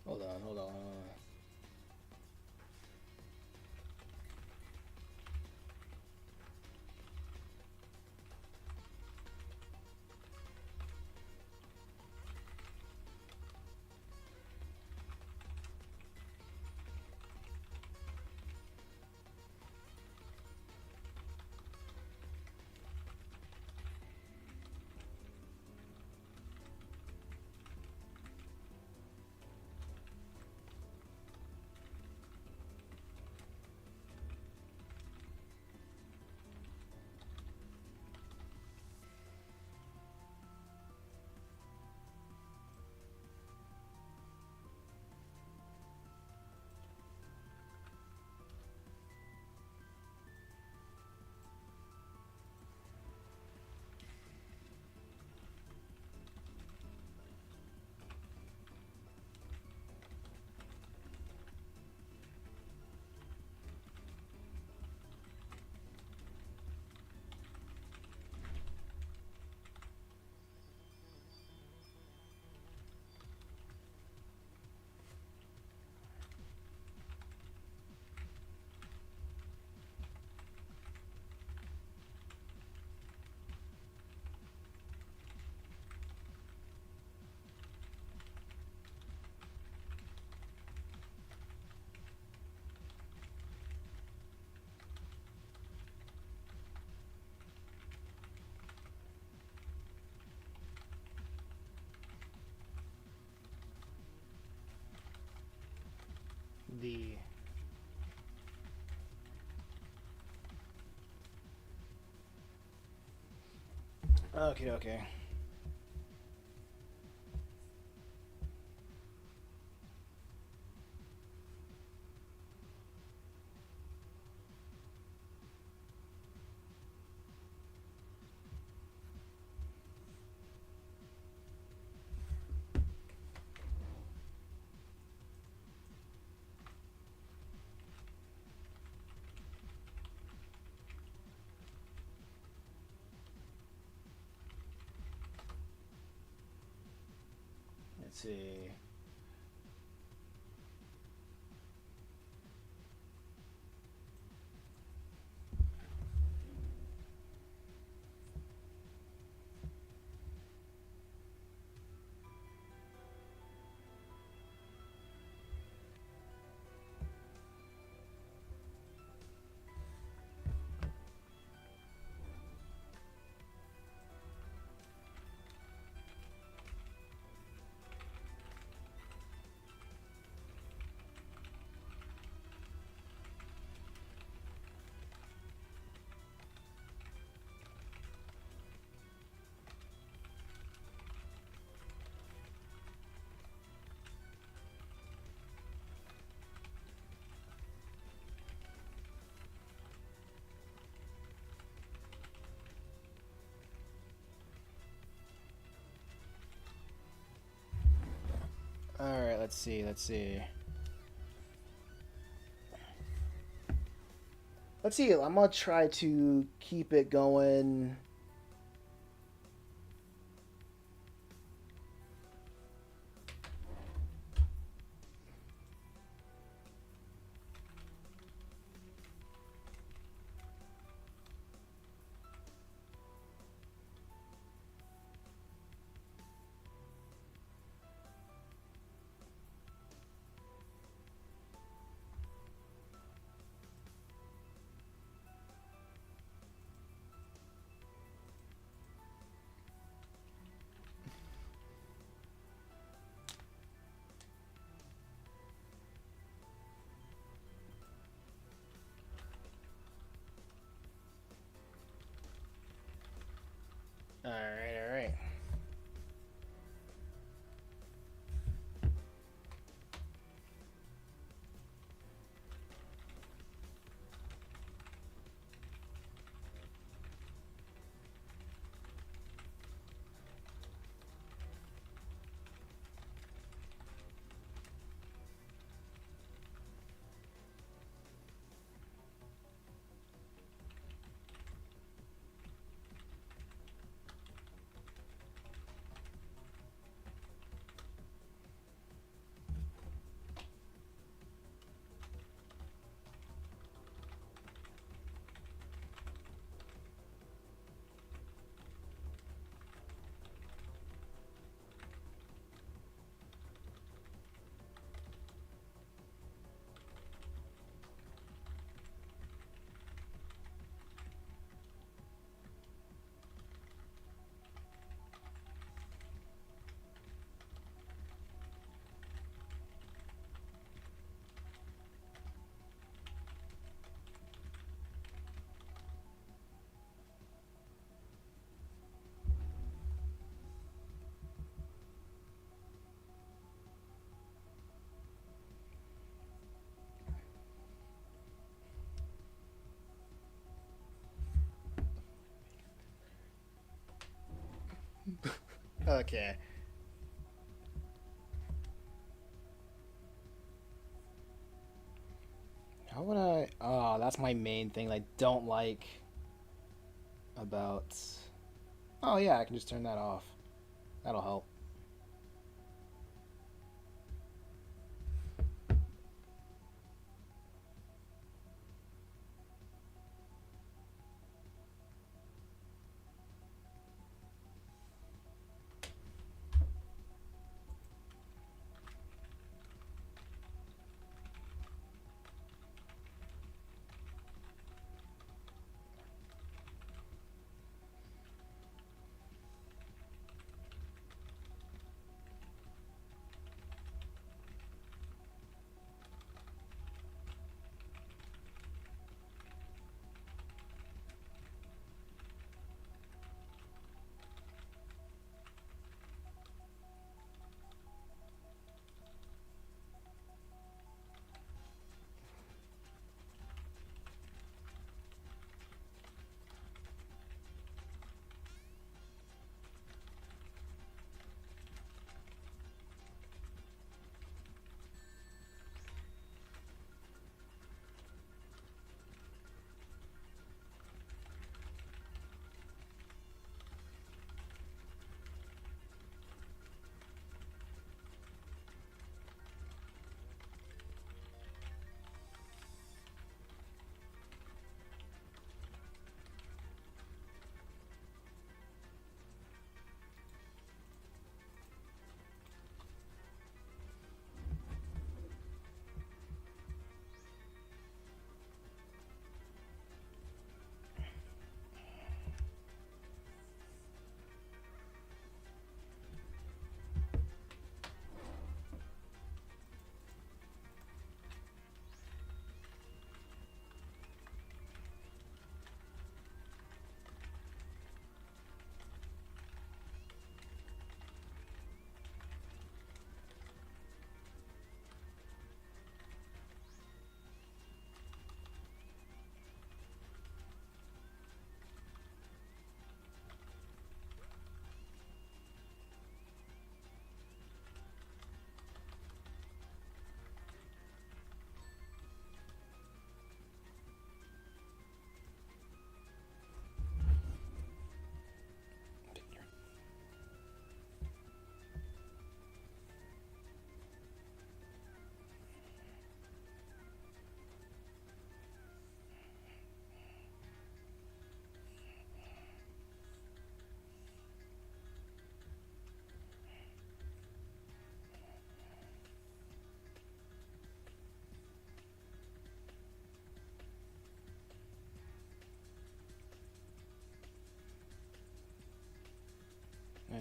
Hold on. hold on. The okay, okay. Let's see. All right, let's see. Let's see. Let's see. I'm gonna try to keep it going. Okay. How would I? Oh, that's my main thing I don't like about. Oh yeah, I can just turn that off. That'll help.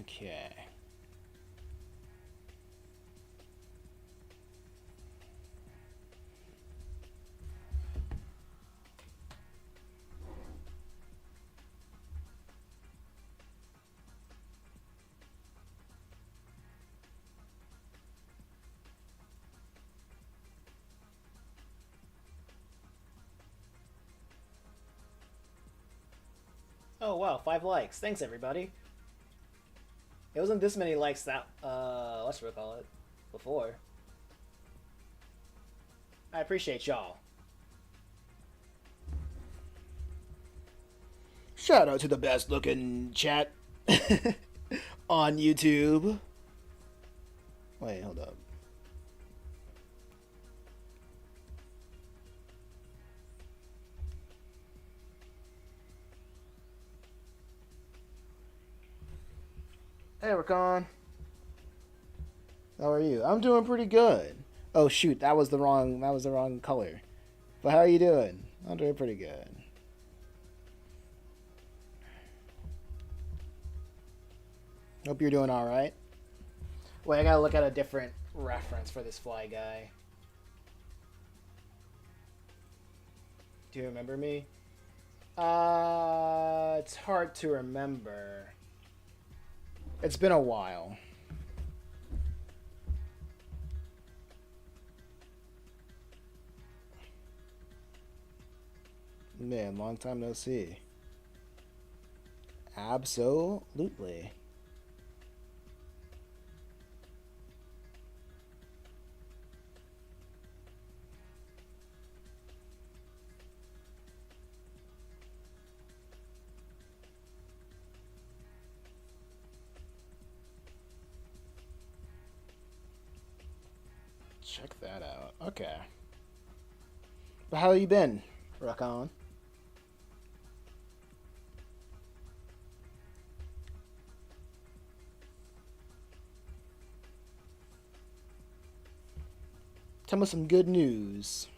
Okay. Oh wow, 5 likes. Thanks everybody. It wasn't this many likes that what's we call it before. I appreciate y'all. Shout out to the best looking chat on YouTube. Wait, hold up. Hey, Rakan. How are you? I'm doing pretty good. Oh shoot, that was the wrong color. But how are you doing? I'm doing pretty good. Hope you're doing all right. Wait, I gotta look at a different reference for this fly guy. Do you remember me? It's hard to remember. It's been a while. Man, long time no see. Absolutely. check that out. Okay. But how you been? Rock on. Tell me some good news.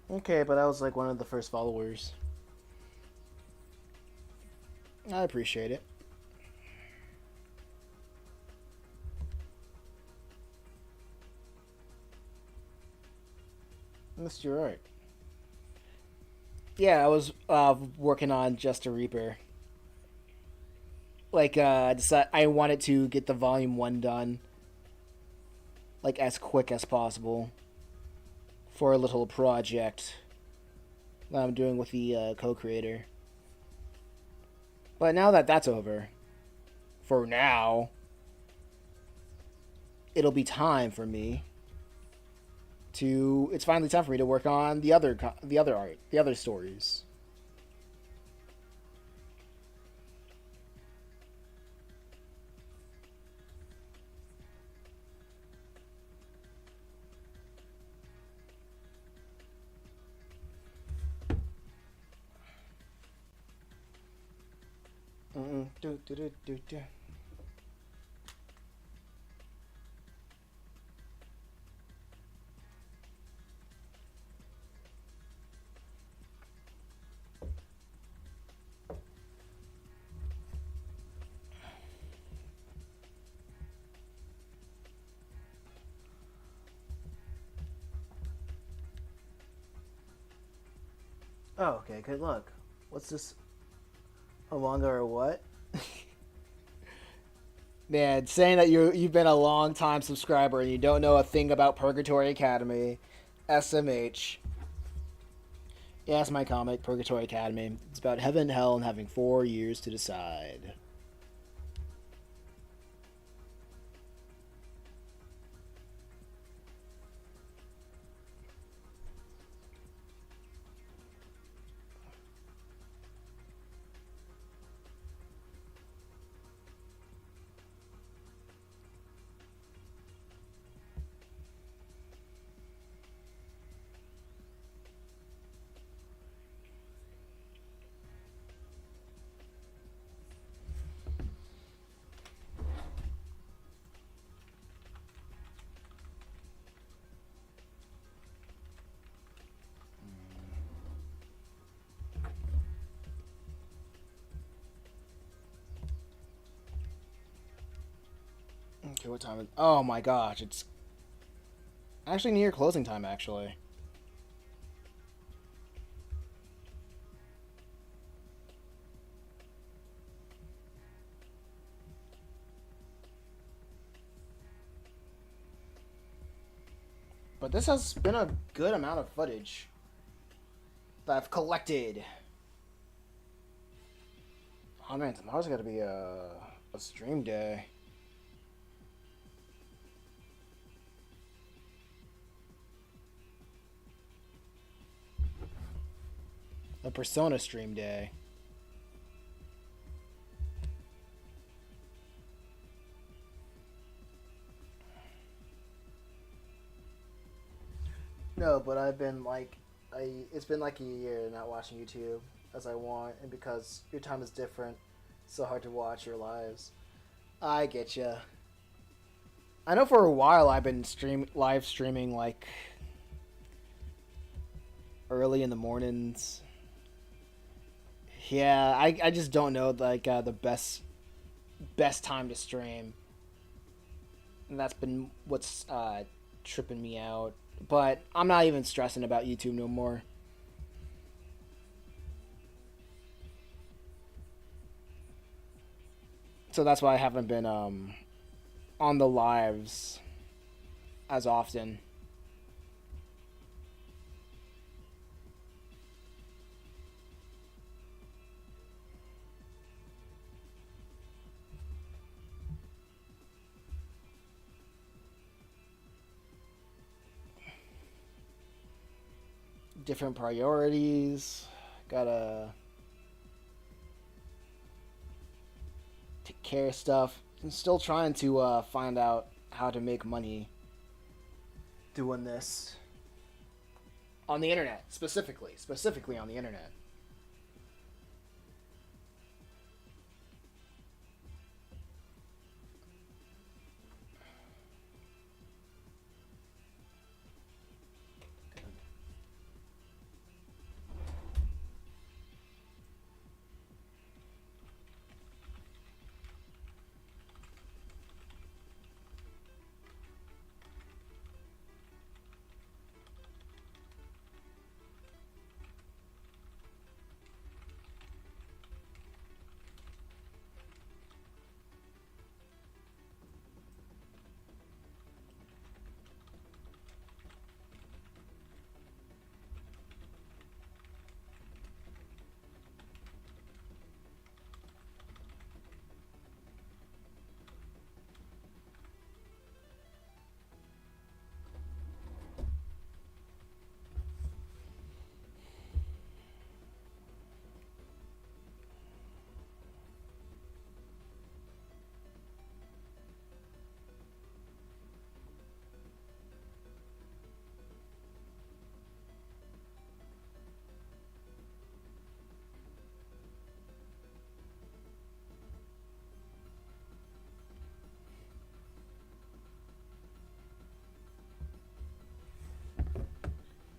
Okay, but I was like one of the first followers. I appreciate it. Mr. Art. Yeah, I was working on Just a Reaper. Like, I wanted to get the volume 1 done, like, as quick as possible for a little project that I'm doing with the co-creator. But now that that's over, for now, it'll be time for me to. It's finally time for me to work on the other art, the other stories. Do, do, do, do, do. Oh, okay. Good luck. What's this? A manga or what? Man, saying that you've been a long time subscriber and you don't know a thing about Purgatory Academy, SMH. Yeah, that's my comic, Purgatory Academy. It's about heaven and hell and having 4 years to decide. Okay, what time is? Oh my gosh, it's actually near closing time. Actually, but this has been a good amount of footage that I've collected. Oh man, tomorrow's got to be a stream day. A Persona stream day. No, but I've been like, it's been like a year not watching YouTube as I want, and because your time is different, it's so hard to watch your lives. I get you. I know for a while I've been live streaming like early in the mornings. Yeah, I just don't know like the best time to stream, and that's been what's tripping me out. But I'm not even stressing about YouTube no more. So that's why I haven't been on the lives as often. different priorities. Gotta take care of stuff. I'm still trying to find out how to make money doing this on the internet, specifically on the internet.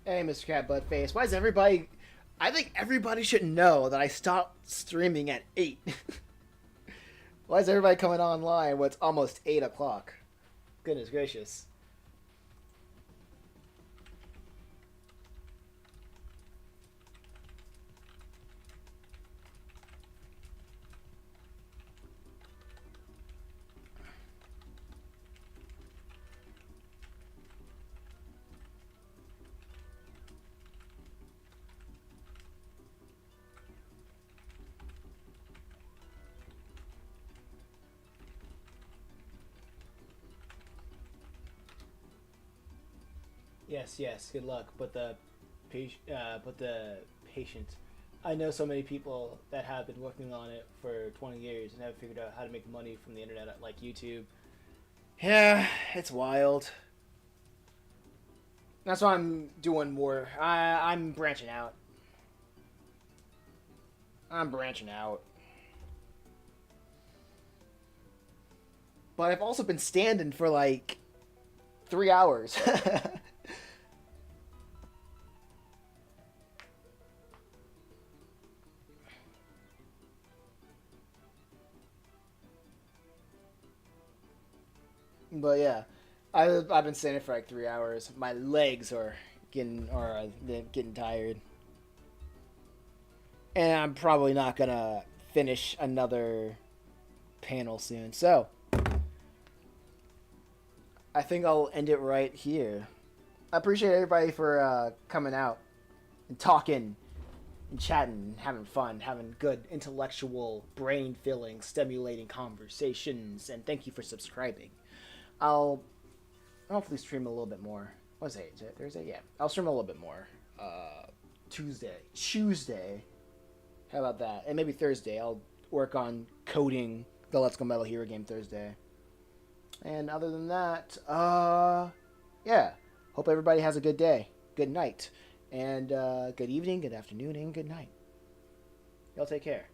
Hey, Mr. Cat Buttface. Why is everybody? I think everybody should know that I stopped streaming at 8. Why is everybody coming online when it's almost 8 o'clock? Goodness gracious. Yes, yes. Good luck, but the patient. I know so many people that have been working on it for 20 years and have figured out how to make money from the internet, like YouTube. Yeah, it's wild. That's why I'm doing more. I'm branching out. I'm branching out. But I've also been standing for like 3 hours. But yeah, I've been standing for like 3 hours. My legs are getting tired, and I'm probably not gonna finish another panel soon. So I think I'll end it right here. I appreciate everybody for coming out and talking and chatting, having fun, having good intellectual, brain filling, stimulating conversations, and thank you for subscribing. I'll hopefully stream a little bit more. What's it? Is it Thursday? Yeah, I'll stream a little bit more. Tuesday. How about that? And maybe Thursday. I'll work on coding the Let's Go Metal Hero game Thursday. And other than that, yeah. Hope everybody has a good day, good night, and good evening, good afternoon, and good night. Y'all take care.